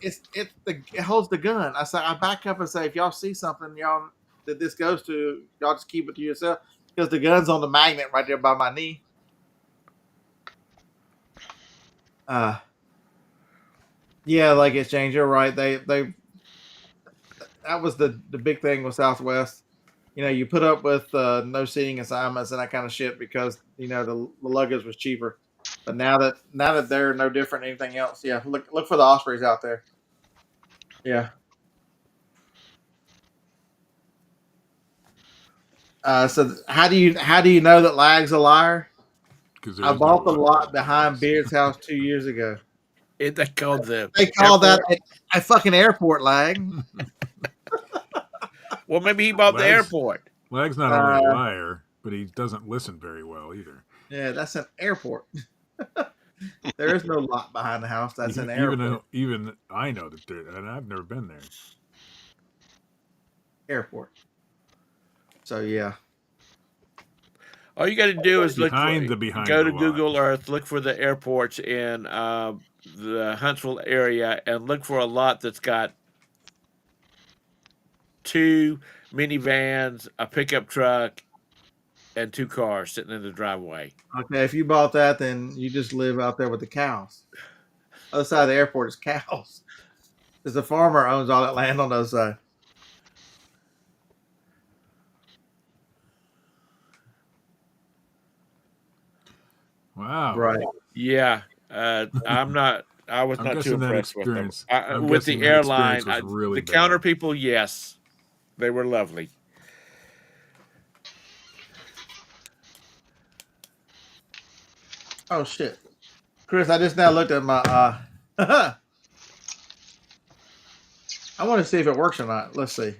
it holds the gun. I said, I back up and say, if y'all see something, y'all that this goes to, y'all just keep it to yourself because the gun's on the magnet right there by my knee. Yeah, like exchange. You're right. They that was the big thing with Southwest. You put up with no seating assignments and that kind of shit because the luggage was cheaper. But now that they're no different than anything else, yeah. Look for the Ospreys out there. Yeah. So how do you know that Lag's a liar? I bought the lot behind Beard's house 2 years ago. They call that a fucking airport, Lag. Well, maybe he bought the airport. Lag's not only a liar, but he doesn't listen very well either. Yeah, that's an airport. There is no lot behind the house. That's an airport. Even I know that and I've never been there. Airport. So yeah. All you got to do is go to Google Earth, look for the airports in the Huntsville area, and look for a lot that's got 2 minivans, a pickup truck, and 2 cars sitting in the driveway. Okay, if you bought that, then you just live out there with the cows. Other side of the airport is cows. Because the farmer owns all that land on the other side. Wow. Right. Yeah. I was not too impressed with them. With the airline, the counter people, yes. They were lovely. Oh shit, Chris! I just now looked at my. I want to see if it works or not. Let's see.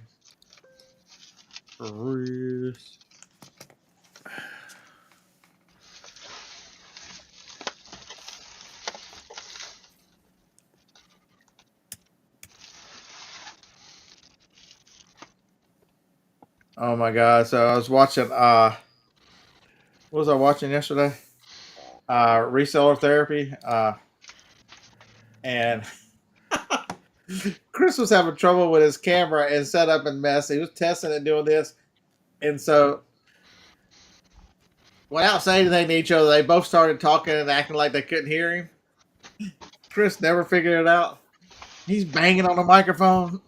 Chris. Oh my god! So I was watching. What was I watching yesterday? Reseller therapy. And Chris was having trouble with his camera and setup and mess. He was testing and doing this, and so without saying anything to each other, they both started talking and acting like they couldn't hear him. Chris never figured it out. He's banging on the microphone.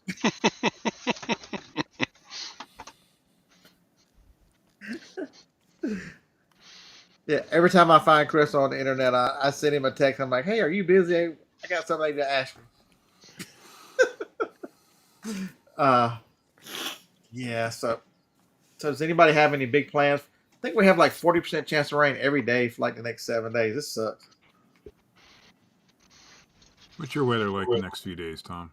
Yeah, every time I find Chris on the internet, I send him a text. I'm like, "Hey, are you busy? I got something to ask you." Yeah. So does anybody have any big plans? I think we have like 40% chance of rain every day for like the next 7 days. This sucks. What's your weather like the next few days, Tom?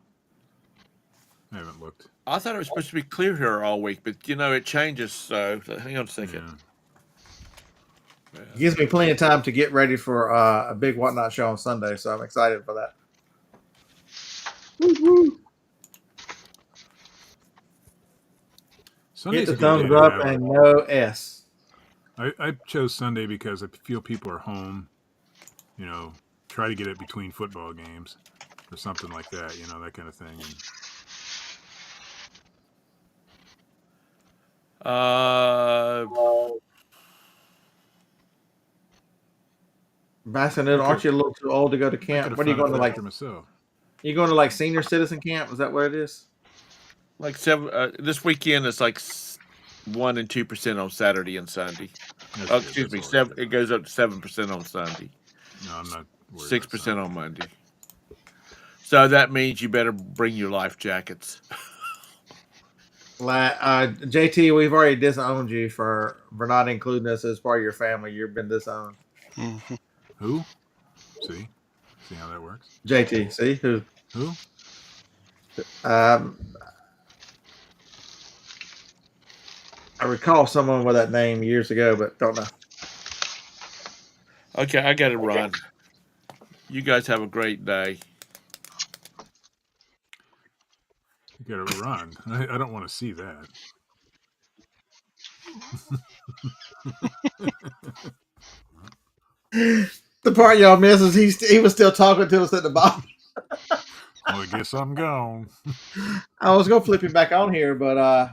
I haven't looked. I thought it was supposed to be clear here all week, but it changes. So hang on a second. Yeah. It gives me plenty of time to get ready for a big Whatnot show on Sunday, so I'm excited for that. Woo-hoo. Hit the thumbs up and no S. I chose Sunday because I feel people are home. Try to get it between football games or something like that. That kind of thing. Bassinet, aren't you a little too old to go to camp? What are you going to like? Myself. You going to like senior citizen camp? Is that what it is? Like this weekend, it's like 1% and 2% on Saturday and Sunday. Excuse me, it goes up to 7% on Sunday. No, I'm not. 6% on Monday. So that means you better bring your life jackets. JT, we've already disowned you for not including us as part of your family. You've been disowned. Mm-hmm. Who? See how that works. JT, see who? I recall someone with that name years ago, but don't know. Okay, I got to run. You guys have a great day. You got to run. I don't want to see that. The part y'all miss is he was still talking to us at the bottom. Well, I guess I'm gone. I was gonna flip him back on here, but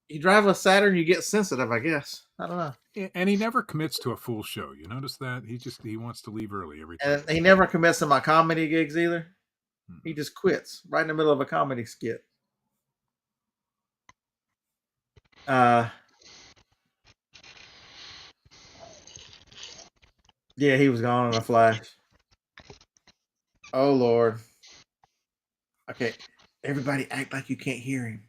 you drive a Saturn, you get sensitive, I guess. I don't know. And he never commits to a full show. You notice that? He wants to leave early every time. And he never commits to my comedy gigs either. He just quits right in the middle of a comedy skit. Yeah, he was gone in a flash. Oh Lord. Okay, everybody act like you can't hear him.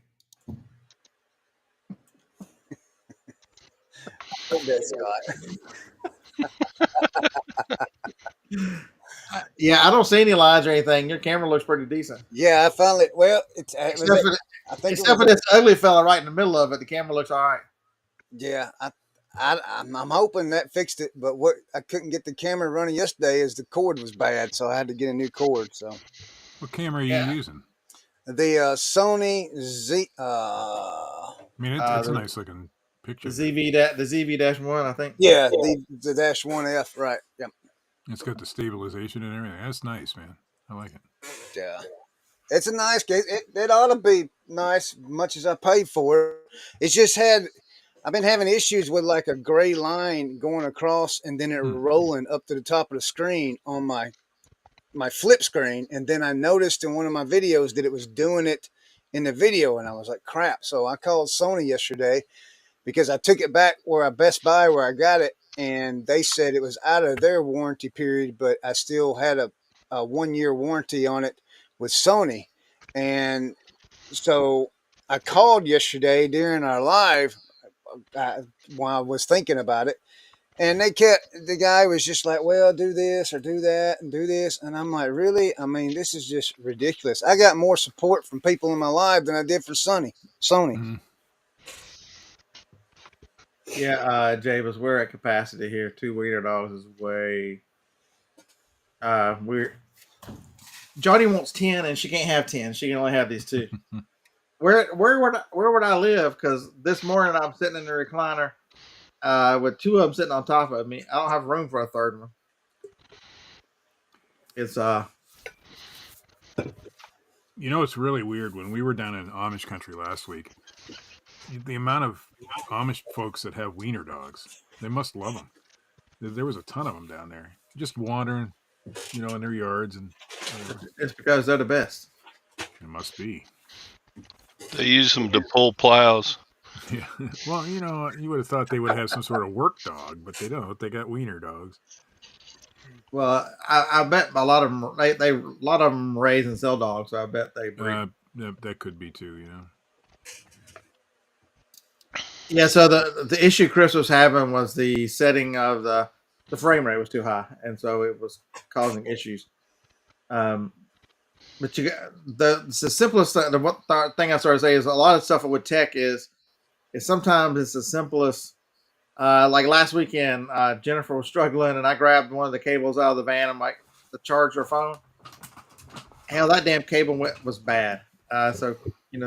Yeah, I don't see any lines or anything. Your camera looks pretty decent. Yeah, I finally. Well, except for this ugly fella right in the middle of it, the camera looks all right. Yeah, I'm hoping that fixed it. But what I couldn't get the camera running yesterday is the cord was bad, so I had to get a new cord. So, what camera are you using? The Sony Z. I mean, it's a nice looking picture. The ZV-1, I think. Yeah, the Dash 1F, right? Yep. It's got the stabilization and everything. That's nice, man. I like it. Yeah, it's a nice case. It ought to be nice, much as I paid for it. It's just I've been having issues with like a gray line going across and then it rolling up to the top of the screen on my flip screen. And then I noticed in one of my videos that it was doing it in the video, and I was like, crap. So I called Sony yesterday because I took it back Best Buy where I got it, and they said it was out of their warranty period, but I still had a 1-year warranty on it with Sony. And so I called yesterday during our live while I was thinking about it, and the guy was just like, well, do this or do that and do this. And I'm like, really? I mean, this is just ridiculous. I got more support from people in my live than I did for Sony. Mm-hmm. Yeah, Javis, we're at capacity here. 2 wiener dogs is way. Johnny wants 10, and she can't have 10. She can only have these 2. Where would I live? Because this morning I'm sitting in the recliner with 2 of them sitting on top of me. I don't have room for a third one. It's it's really weird. When we were down in Amish country last week, the amount of Amish folks that have wiener dogs, they must love them. There was a ton of them down there, just wandering, in their yards and whatever. It's because they're the best. It must be. They use them to pull plows. Yeah. Well, you would have thought they would have some sort of work dog, but they don't. They got wiener dogs. Well, I bet a lot of them a lot of them raise and sell dogs. So I bet they breed. That could be too. Yeah. So the issue Chris was having was the setting of the frame rate was too high, and so it was causing issues. But the simplest thing. The thing I started to say is a lot of stuff with tech is sometimes it's the simplest. Like last weekend, Jennifer was struggling, and I grabbed one of the cables out of the van. I'm like, to charge her phone. Hell, that damn cable was bad. So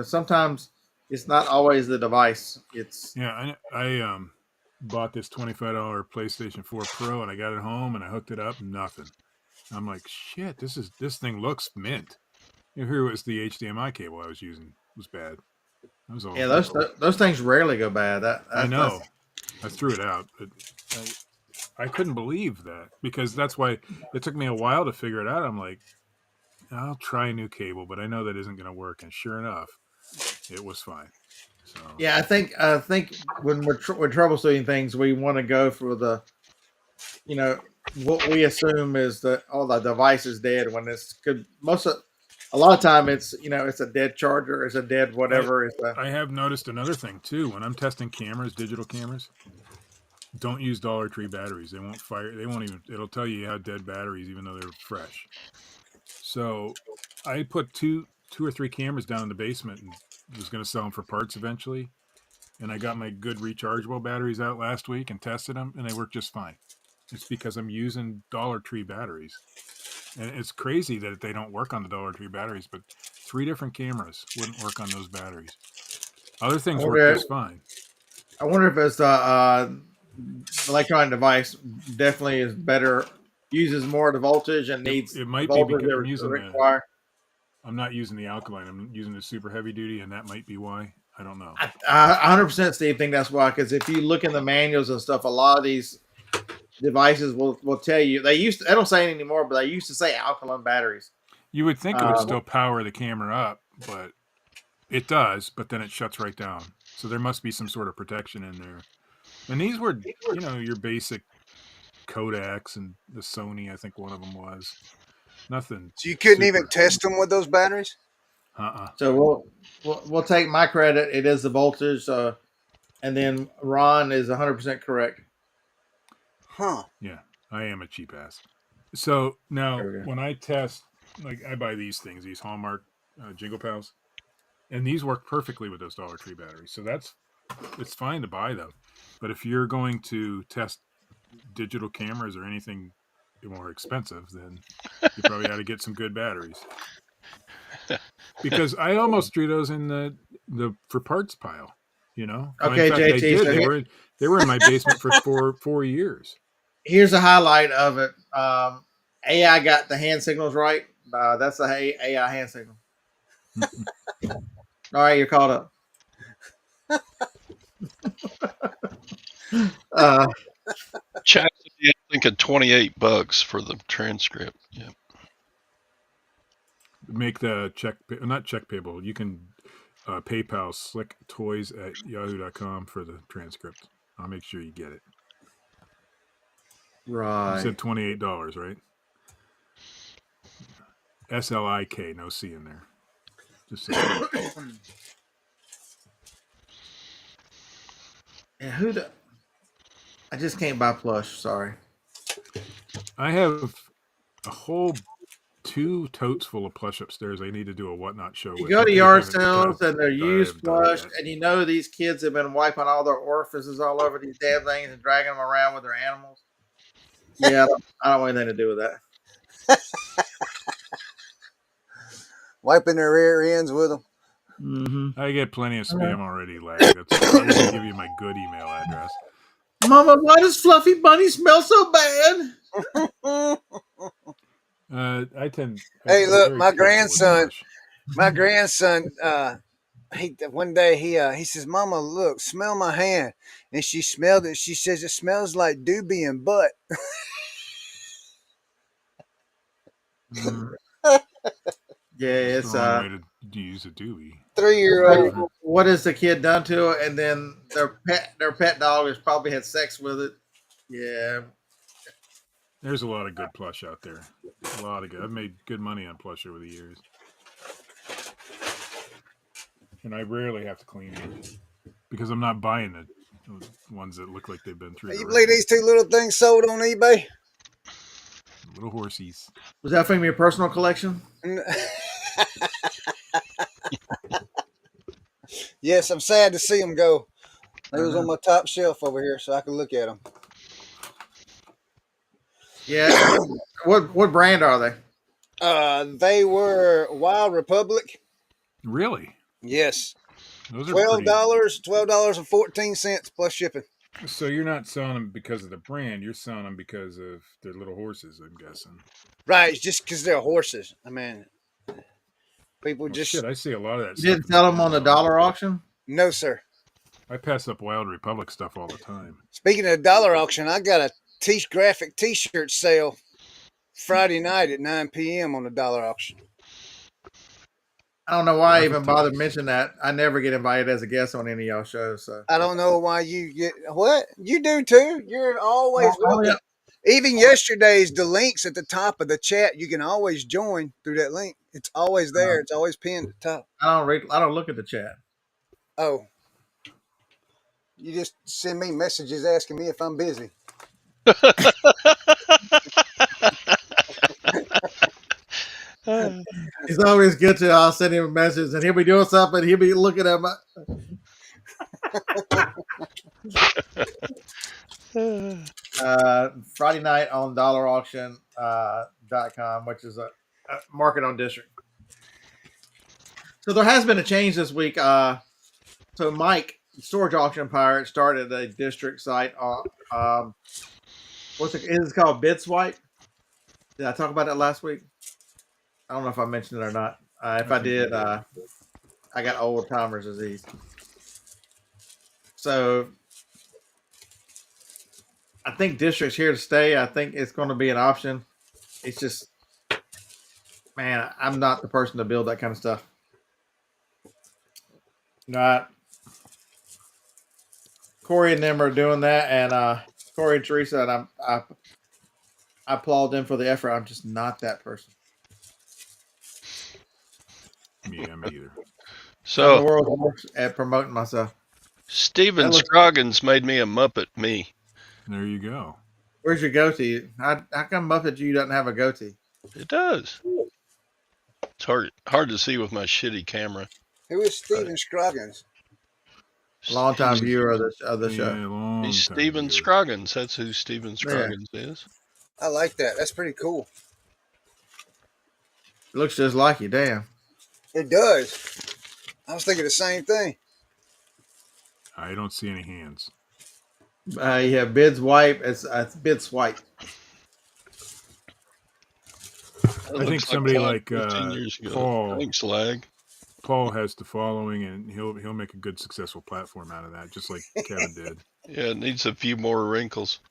sometimes it's not always the device. It's I bought this $25 PlayStation 4 Pro, and I got it home, and I hooked it up, and nothing. I'm like, shit, this thing looks mint. Here it was the HDMI cable I was using was bad. That was all. Yeah, those things rarely go bad. I know. I threw it out, but I couldn't believe that, because that's why it took me a while to figure it out. I'm like, I'll try a new cable, but I know that isn't going to work. And sure enough, it was fine. So yeah, I think when we're troubleshooting things, we want to go for the, what we assume is that the device is dead when this could a lot of time it's it's a dead charger, it's a dead whatever. I have noticed another thing too. When I'm testing cameras, digital cameras, don't use Dollar Tree batteries. They won't fire. They won't even. It'll tell you how dead batteries, even though they're fresh. So I put two or three cameras down in the basement and was going to sell them for parts eventually. And I got my good rechargeable batteries out last week and tested them, and they work just fine. It's because I'm using Dollar Tree batteries. And it's crazy that they don't work on the Dollar Tree batteries, but 3 different cameras wouldn't work on those batteries. Other things work just fine. I wonder if it's the electronic device definitely is better, uses more of the voltage and needs. It might be because I'm using I'm not using the alkaline. I'm using the super heavy duty, and that might be why. I don't know. I 100% Steve think that's why, because if you look in the manuals and stuff, a lot of these devices will tell you they don't say it anymore, but they used to say alkaline batteries. You would think it would still power the camera up, but it does, but then it shuts right down. So there must be some sort of protection in there. And these were, your basic Kodaks and the Sony, I think one of them was. Nothing. So you couldn't even test them with those batteries? So we'll take my credit. It is the voltage, and then Ron is 100% correct. Huh. Yeah, I am a cheap ass. So now when I test, like I buy these things, these Hallmark Jingle Pals, and these work perfectly with those Dollar Tree batteries. So it's fine to buy them. But if you're going to test digital cameras or anything more expensive, then you probably ought to get some good batteries. Because I almost threw those in the for parts pile, Okay, JT. They were in my basement for 4 years. Here's a highlight of it. AI got the hand signals right. That's the AI hand signal. All right, you're caught up. Chat, I think of $28 for the transcript. Yeah. Make the not check payable. You can PayPal slicktoys@yahoo.com for the transcript. I'll make sure you get it. Right. You said $28, right? SLIK, no C in there. Just And I just can't buy plush. Sorry. I have a whole 2 totes full of plush upstairs. I need to do a whatnot show. You go to yard sales and they're used plush, and these kids have been wiping all their orifices all over these damn things and dragging them around with their animals. Yeah, I don't want anything to do with that. Wiping their rear ends with them. Mm-hmm. I get plenty of spam already, Larry. I'm going to give you my good email address. Mama, why does Fluffy Bunny smell so bad? I tend. Hey, look, my grandson one day he says, "Mama, look, smell my hand," and she smelled it. She says it smells like doobie and butt. Mm, Yeah, it's it's the wrong way to use a doobie. 3-year-old. what has the kid done to it? And then their pet dog has probably had sex with it. Yeah. There's a lot of good plush out there. A lot of good. I've made good money on plush over the years, and I rarely have to clean them because I'm not buying the ones that look like they've been through. You believe these two little things sold on eBay? Little horsies. Was that from your personal collection? Yes, I'm sad to see them go. They was on my top shelf over here, so I could look at them. Yeah. What brand are they? They were Wild Republic. Really? Yes. Those are $12.14 plus shipping. So you're not selling them because of the brand. You're selling them because of their little horses, I'm guessing. Right, it's just because they're horses. I mean, people just shit. I see a lot of that. You didn't sell them on the dollar auction? No, sir. I pass up Wild Republic stuff all the time. Speaking of dollar auction, I got a graphic T-shirt sale Friday night at 9 p.m. on the dollar auction. I don't know why I even bothered mentioning that. I never get invited as a guest on any of y'all shows. So I don't know why you get what you do too. You're always welcome. Even yesterday's, the links at the top of the chat, you can always join through that link. It's always there. It's always pinned at the top. I don't look at the chat. Oh, you just send me messages asking me if I'm busy. It's always good to I'll send him a message and he'll be doing something. He'll be looking at my. Friday night on dollarauction.com, which is a market on district. So there has been a change this week. So Mike, Storage Auction Pirate, started a district site. It's called Bid Swipe. Did I talk about that last week? I don't know if I mentioned it or not. If I did, I got old timers disease. So I think district's here to stay. I think it's going to be an option. It's just, man, I'm not the person to build that kind of stuff. Not Corey and them are doing that, and Corey and Teresa, and I applaud them for the effort. I'm just not that person. Yeah, me either. So the world works at promoting myself. Steven Scroggins made me a Muppet me. There you go. Where's your goatee? How come Muppet you doesn't have a goatee? It does. It's hard to see with my shitty camera. Who is Steven Scroggins? Longtime viewer of the show. He's Steven Scroggins. That's who Steven Scroggins is. I like that. That's pretty cool. It looks just like you. Damn. It does. I was thinking the same thing. I don't see any hands. You have Bid Swipe. It's Bid Swipe. I think somebody like Paul. Thanks, Lag. Paul has the following, and he'll make a good, successful platform out of that, just like Kevin did. Yeah, it needs a few more wrinkles.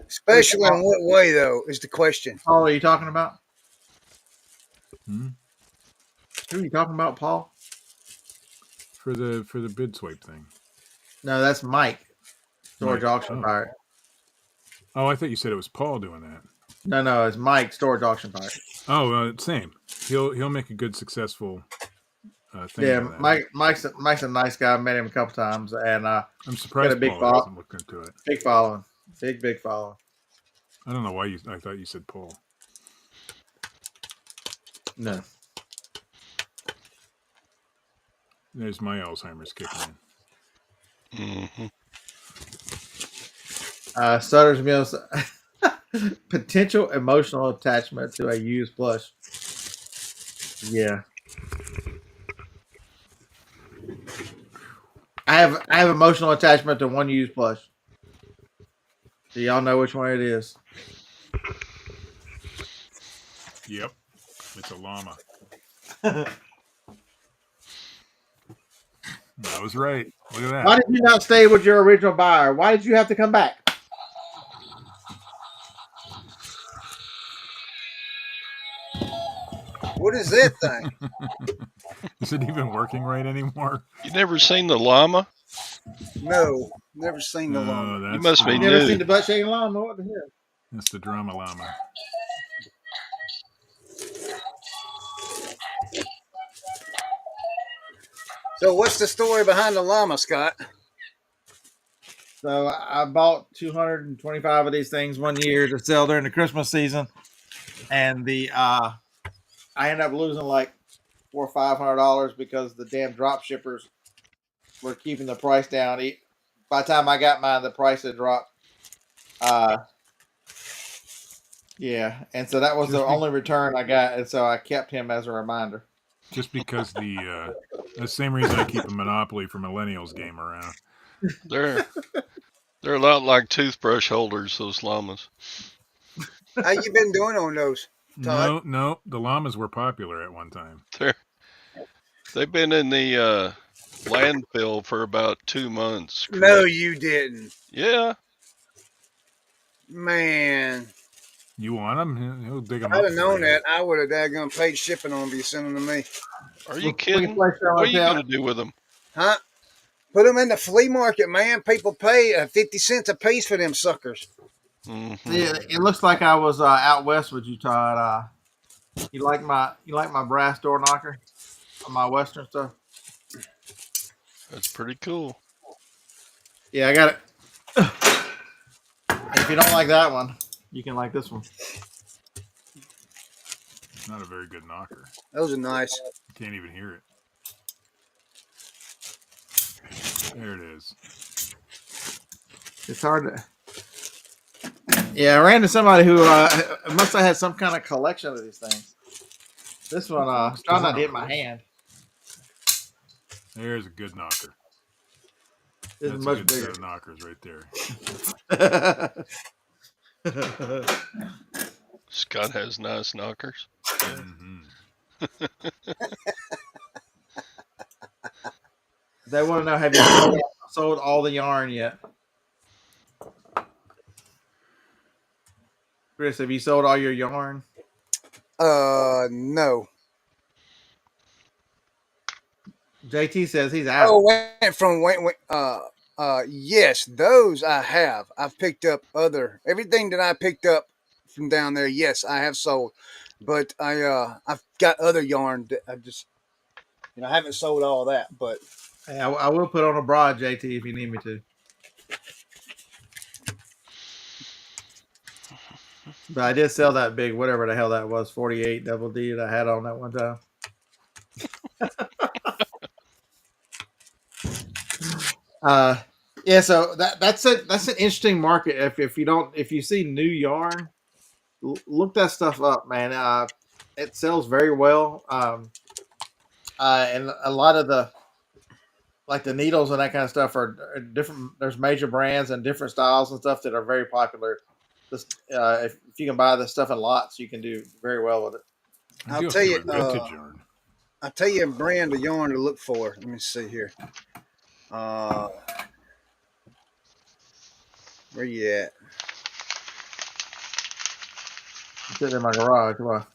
Special in what way, though, is the question. Paul, are you talking about? Hmm? Who are you talking about, Paul? For the bid swipe thing. No, that's Mike. Storage Auction Pirate. Oh, I thought you said it was Paul doing that. No, it's Mike, Storage Auction Pirate. Oh, same. He'll make a good, successful thing. Yeah, Mike's a nice guy. I met him a couple times, and I'm surprised got a big Paul hasn't looked into it. Big following, big following. I don't know why I thought you said Paul. No. There's my Alzheimer's kicking in. Mm-hmm. Sutter's Mills. Potential emotional attachment to a used plush. Yeah. I have emotional attachment to one used plush. Do y'all know which one it is? Yep. It's a llama. I was right. Look at that. Why did you not stay with your original buyer? Why did you have to come back? What is that thing? Is it even working right anymore? You never seen the llama? No, never seen the llama. That's You must be You never new. seen the butt shaking llama? What the hell? That's the drama llama. So, what's the story behind the llama, Scott? So I bought 225 of these things one year to sell during the Christmas season, and I ended up losing like $400 or $500 because the damn drop shippers were keeping the price down. By the time I got mine, the price had dropped. Yeah, and so that was the only return I got, and so I kept him as a reminder. Just because the same reason I keep a Monopoly for Millennials game around. They're a lot like toothbrush holders, those llamas. How you been doing on those, Todd? No, the llamas were popular at one time. They've been in the landfill for about 2 months. Correct? No, you didn't. Yeah. Man. You want them? He'll dig them If up. I'd have known that, I would have daggone paid shipping on them. You send them to me. Are you kidding? What are you going to do with them? Huh? Put them in the flea market, man. People pay 50 cents a piece for them suckers. Mm-hmm. Yeah, it looks like I was out west with you, Todd. You like my brass door knocker on my Western stuff? That's pretty cool. Yeah, I got it. If you don't like that one, you can like this one. Not a very good knocker. Those are nice. You can't even hear it. There it is. It's hard to. Yeah, I ran to somebody who must have had some kind of collection of these things. This one, trying not to hit my hand. There's a good knocker. This That's is much a good bigger. set of knockers right there. Scott has nice knockers. Mm-hmm. They want to know, have you sold all the yarn yet? Chris, have you sold all your yarn? No. JT says he's out. Oh, yes, those I have. I've picked up everything that I picked up from down there. Yes, I have sold, but I've got other yarn that I haven't sold all that. But Hey, I will put on a bra, JT, if you need me to. But I did sell that big, whatever the hell that was, 48 double D that I had on that one time. Yeah, so that's an interesting market. If you see new yarn, look that stuff up, man. It sells very well. And a lot of the needles and that kind of stuff are different. There's major brands and different styles and stuff that are very popular. If you can buy this stuff in lots, you can do very well with it. I'll tell you a brand of yarn to look for. Let me see here. Where you at? It's sitting in my garage. Come on.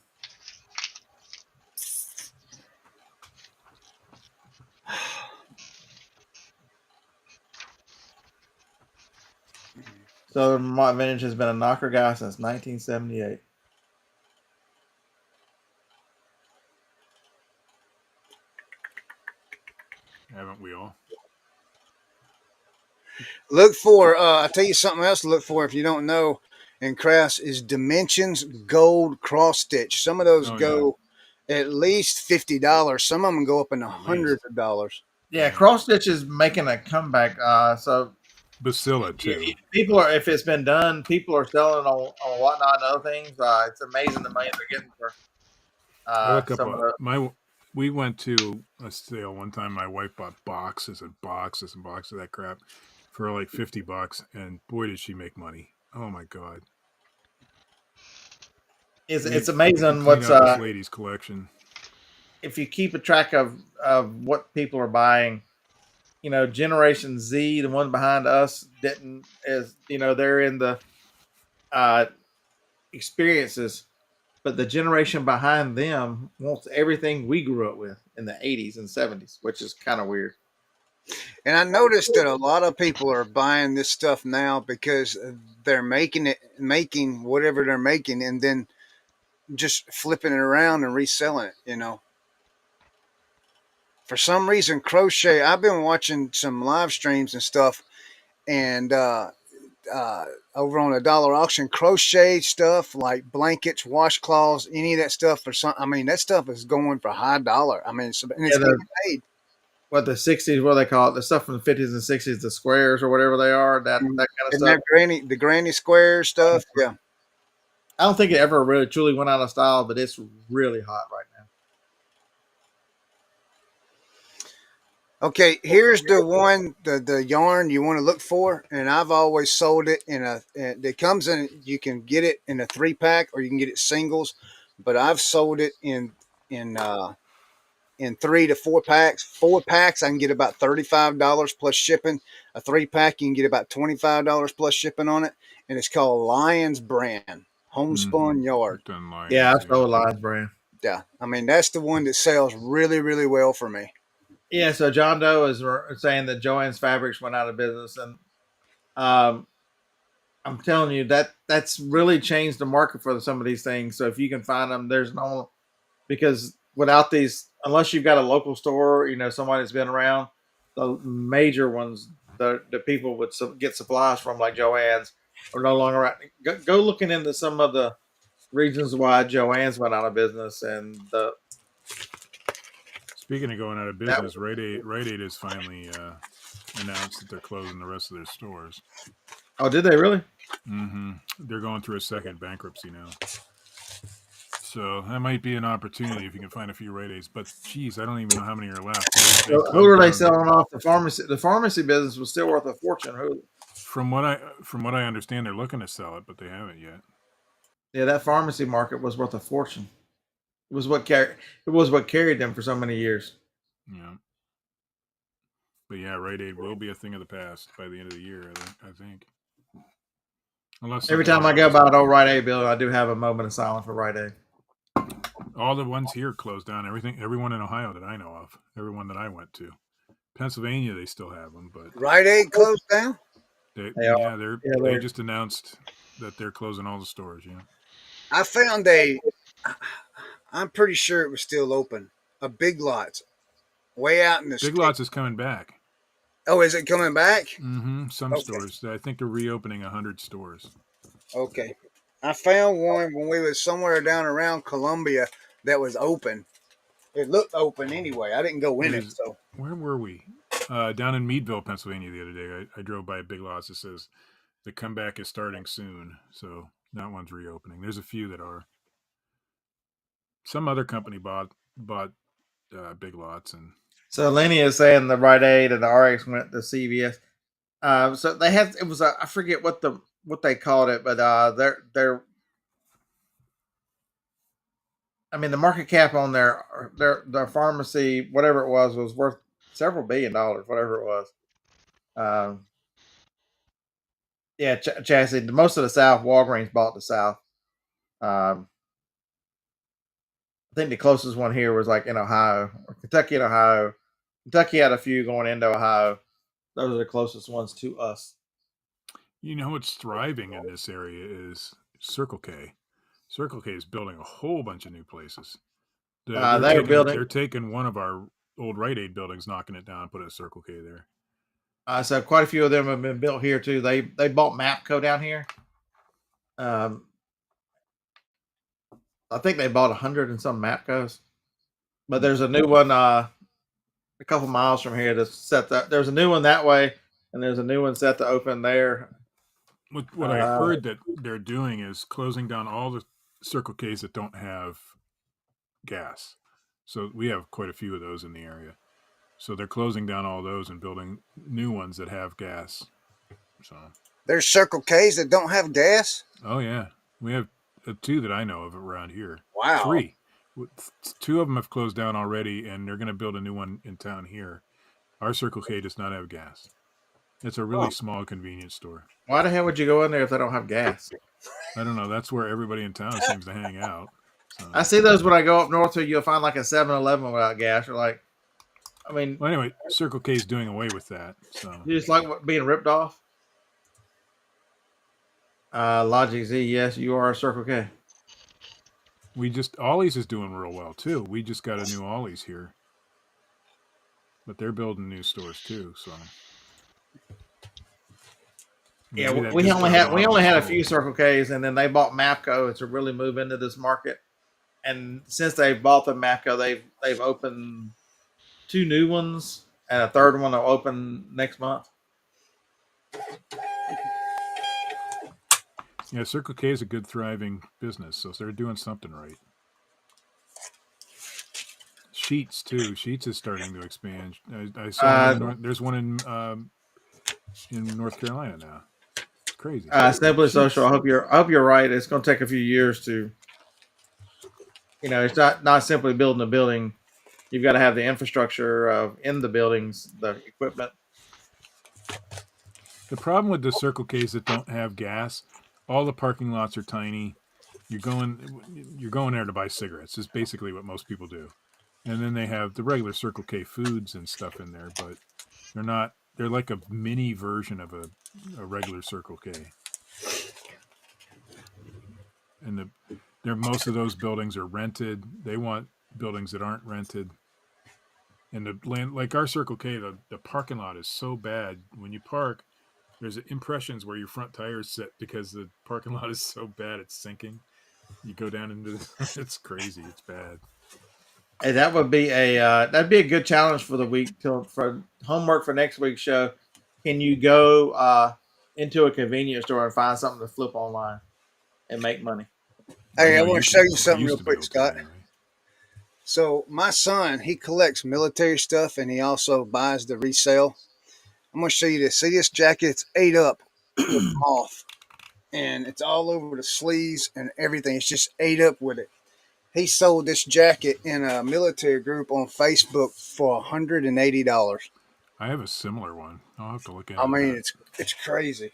Southern Vermont Vintage has been a knocker guy since 1978. Haven't we all? Look for, I'll tell you something else to look for if you don't know, in crafts is Dimensions Gold Cross Stitch. Some of those go at least $50. Some of them go up in the hundreds of dollars. Yeah, cross stitch is making a comeback. So Bacilla too. If it's been done, people are selling on whatnot and other things. It's amazing the money they're getting for. We went to a sale one time. My wife bought boxes and boxes and boxes of that crap for like $50, and boy, did she make money! Oh my god! It's amazing what's this lady's collection. If you keep a track of what people are buying, Generation Z, the one behind us, didn't as they're in the uh, experiences, but the generation behind them wants everything we grew up with in the 80s and 70s, which is kind of weird. And I noticed that a lot of people are buying this stuff now because they're making whatever they're making, and then just flipping it around and reselling it. For some reason, crochet. I've been watching some live streams and stuff, and over on a dollar auction, crochet stuff like blankets, washcloths, any of that stuff. For some, I mean, that stuff is going for high dollar. I mean, and it's getting paid. What the 60s, what do they call it? The stuff from the 50s and 60s, the squares or whatever they are, that kind of and stuff. The granny square stuff. Yeah. I don't think it ever really truly went out of style, but it's really hot right now. Okay, here's the one, the yarn you want to look for, and I've always sold it it comes in, you can get it in a 3-pack or you can get it singles, but I've sold it in 3 to 4 packs. 4 packs I can get about $35 plus shipping. A 3-pack you can get about $25 plus shipping on it, and it's called Lions Brand Homespun Yard. Yeah, I've sold Lions Brand. Yeah, I mean that's the one that sells really, really well for me. Yeah, so John Doe is saying that Joann's Fabrics went out of business, and I'm telling you that's really changed the market for some of these things. So if you can find them, there's no, because without these, unless you've got a local store, somebody that's been around, the major ones, the people would get supplies from, like Joann's, are no longer around. Go looking into some of the reasons why Joann's went out of business, and the. Speaking of going out of business, Rite Aid has finally announced that they're closing the rest of their stores. Oh, did they really? Mm-hmm. They're going through a second bankruptcy now. So that might be an opportunity if you can find a few Rite Aids. But geez, I don't even know how many are left. Who are they selling off? The pharmacy. The pharmacy business was still worth a fortune. Who? From what I understand, they're looking to sell it, but they haven't yet. Yeah, that pharmacy market was worth a fortune. It was what carried them for so many years. Yeah. But yeah, Rite Aid will be a thing of the past by the end of the year, I think. Unless every time I go by an old Rite Aid building, I do have a moment of silence for Rite Aid. All the ones here closed down. Everyone in Ohio that I know of, everyone that I went to. Pennsylvania, they still have them, but Rite Aid closed down. They just announced that they're closing all the stores. Yeah, I found I'm pretty sure it was still open. A Big Lots, way out in the Big Lots is coming back. Oh, is it coming back? Mm-hmm. Some stores. I think they're reopening 100 stores. Okay. I found one when we was somewhere down around Columbia that was open. It looked open anyway. I didn't go in it. So where were we? Down in Meadville, Pennsylvania, the other day. I drove by a Big Lots that says the comeback is starting soon. So that one's reopening. There's a few that are. Some other company bought Big Lots, and so Lenny is saying the Rite Aid and the RX went to CVS. So they had, it was I forget what they called it, but they're I mean the market cap on their pharmacy, whatever it was worth several $1 billion, whatever it was. Yeah, Chassis. Most of the South, Walgreens bought the South. I think the closest one here was like in Ohio, or Kentucky and Ohio. Kentucky had a few going into Ohio. Those are the closest ones to us. You know what's thriving in this area is Circle K. Circle K is building a whole bunch of new places. They're taking one of our old Rite Aid buildings, knocking it down, and putting a Circle K there. So quite a few of them have been built here too. They bought Mapco down here. I think they bought 100 and some Mapcos, but there's a new one a couple miles from here that's set. There's a new one that way, and there's a new one set to open there. What I heard that they're doing is closing down all the Circle Ks that don't have gas. So we have quite a few of those in the area. So they're closing down all those and building new ones that have gas. So there's Circle Ks that don't have gas? Oh yeah, we have 2 that I know of around here. Wow. 3. 2 of them have closed down already, and they're going to build a new one in town here. Our Circle K does not have gas. It's a really small convenience store. Why the hell would you go in there if they don't have gas? I don't know. That's where everybody in town seems to hang out. So. I see those when I go up north. You'll find like a 7-Eleven without gas. Or like, I mean, well, anyway, Circle K is doing away with that. So you just like being ripped off. Logic Z, yes, you are a Circle K. Ollie's is doing real well too. We just got a new Ollie's here, but they're building new stores too. So yeah, we only had a few Circle K's, and then they bought Mapco to really move into this market. And since they bought the Mapco, they've opened 2 new ones, and a third one will open next month. Yeah, Circle K is a good, thriving business, so they're doing something right. Sheets too. Sheets is starting to expand. I saw there's one in North Carolina now. It's crazy. Simply Sheets. Social. I hope you're right. It's going to take a few years to. It's not simply building a building. You've got to have the infrastructure in the buildings, the equipment. The problem with the Circle K's that don't have gas, all the parking lots are tiny. You're going there to buy cigarettes. Is basically what most people do. And then they have the regular Circle K foods and stuff in there, but they're not. They're like a mini version of a regular Circle K. And most of those buildings are rented. They want buildings that aren't rented. And the land, like our Circle K, the parking lot is so bad. When you park, there's impressions where your front tires sit because the parking lot is so bad it's sinking. You go down into it's crazy. It's bad. Hey, that would be that'd be a good challenge for the week for homework for next week's show. Can you go into a convenience store and find something to flip online and make money? Hey, I want to show you something real quick, Scott. Anyway. So my son, he collects military stuff and he also buys the resale. I'm going to show you this. See this jacket? It's ate up with moth. And it's all over the sleeves and everything. It's just ate up with it. He sold this jacket in a military group on Facebook for $180. I have a similar one. I'll have to look at it. I mean, it's crazy.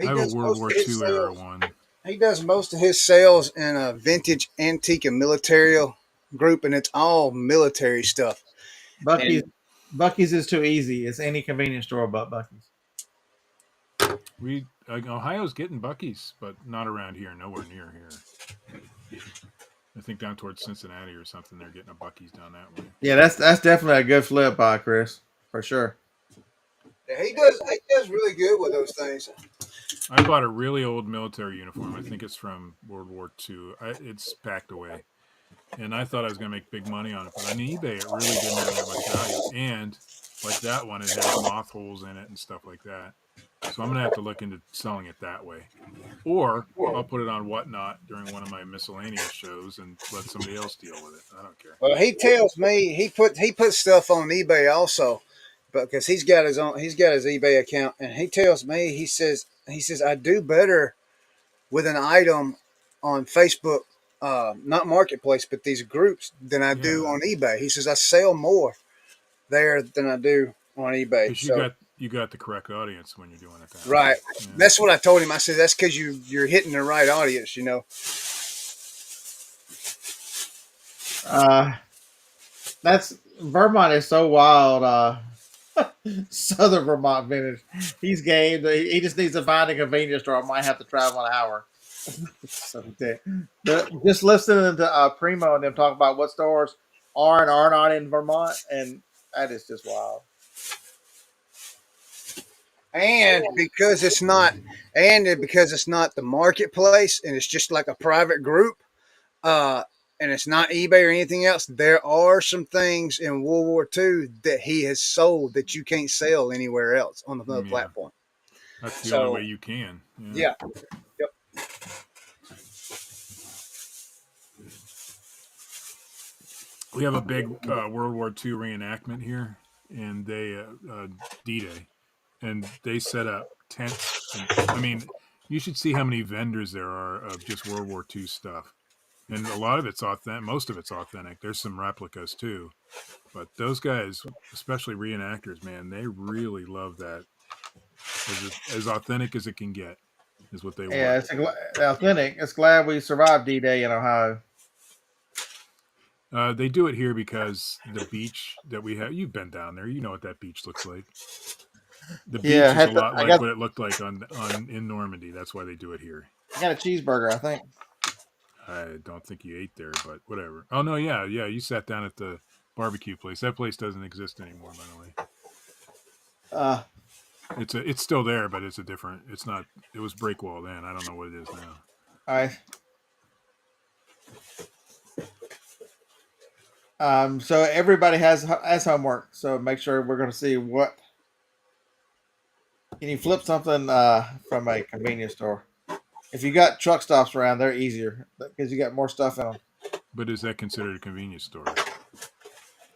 I have a World War II era one. He does most of his sales in a vintage antique and military group, and it's all military stuff. Buc-ee's is too easy. It's any convenience store but Buc-ee's. Ohio's getting Buc-ee's, but not around here. Nowhere near here. I think down towards Cincinnati or something, they're getting a Buc-ee's down that way. Yeah, that's definitely a good flip, Chris, for sure. Yeah, he does really good with those things. I bought a really old military uniform. I think it's from World War II. It's packed away. And I thought I was going to make big money on it. But on eBay, it really didn't have that much value. And like that one, it has moth holes in it and stuff like that. So I'm going to have to look into selling it that way. Or I'll put it on Whatnot during one of my miscellaneous shows and let somebody else deal with it. I don't care. Well, he tells me he puts stuff on eBay also, because he's got his eBay account, and he tells me he says I do better with an item on Facebook, not Marketplace, but these groups than I do on eBay. He says I sell more there than I do on eBay. So you got the correct audience when you're doing it. Right. Yeah. That's what I told him. I said that's because you're hitting the right audience, That's Vermont is so wild. Southern Vermont vintage. He's game. He just needs to find a convenience store. I might have to travel an hour. So just listening to Primo and them talk about what stores are and are not in Vermont, and that is just wild. And because it's not the marketplace and it's just like a private group, and it's not eBay or anything else, there are some things in World War II that he has sold that you can't sell anywhere else on the platform. That's the only way you can. Yeah. Yep. We have a big World War II reenactment here, and they D-Day. And they set up tents. You should see how many vendors there are of just World War II stuff. and a lot of it's authentic. Most of it's authentic. There's some replicas too, but those guys, especially reenactors, man, they really love that. As authentic as it can get is what they Yeah, want. it's authentic. It's glad we survived D-Day in Ohio. They do it here because the beach that we have. You've been down there. You know what that beach looks like. The beach Yeah, is a lot like what it looked like on in Normandy. That's why they do it here. I got a cheeseburger, I think. I don't think you ate there, but whatever. Oh no, yeah. You sat down at the barbecue place. That place doesn't exist anymore, by the way. It's still there, but it's a different. It's not. It was break wall then. I don't know what it is now. All right. So everybody has homework. So make sure we're going to see what. Can you flip something from a convenience store? If you got truck stops around, they're easier because you got more stuff in them. But is that considered a convenience store?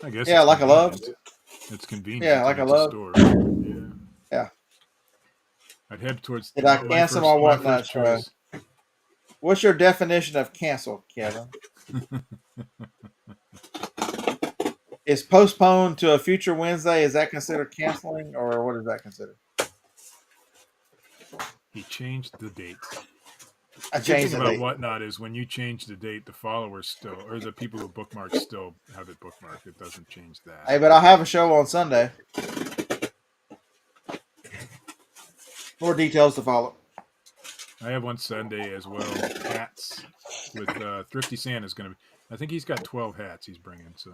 I guess. Yeah, like a Love's. It's convenient. Yeah, like a Love's store. Yeah. Yeah. I'd head towards. Did I cancel my whatnot show? What's your definition of cancel, Kevin? Is postponed to a future Wednesday, is that considered canceling, or what is that considered? He changed the date. I changed the about date. Whatnot is when you change the date, the followers still, or the people who bookmark still have it bookmarked. It doesn't change that. Hey, but I'll have a show on Sunday. More details to follow. I have one Sunday as well. Hats with Thrifty Santa's going to be. I think he's got 12 hats he's bringing. So,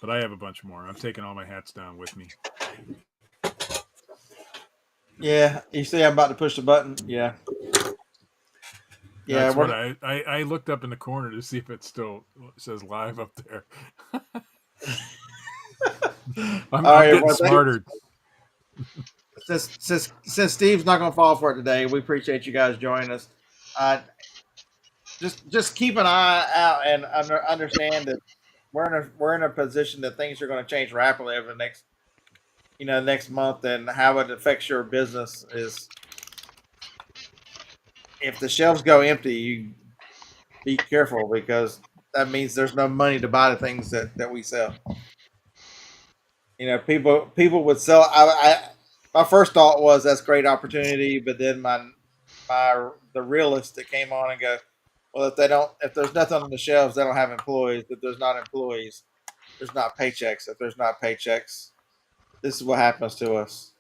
but I have a bunch more. I'm taking all my hats down with me. Yeah, you see, I'm about to push the button. Yeah. That's what I looked up in the corner to see if it still says live up there. I'm getting smarter. Since Steve's not going to fall for it today, we appreciate you guys joining us. Just keep an eye out and understand that we're in a position that things are going to change rapidly over the next month, and how it affects your business is if the shelves go empty, you be careful because that means there's no money to buy the things that we sell. People would sell. My first thought was that's great opportunity, but then the realist that came on and go, well, if there's nothing on the shelves, they don't have employees. If there's not employees, there's not paychecks. If there's not paychecks, this is what happens to us.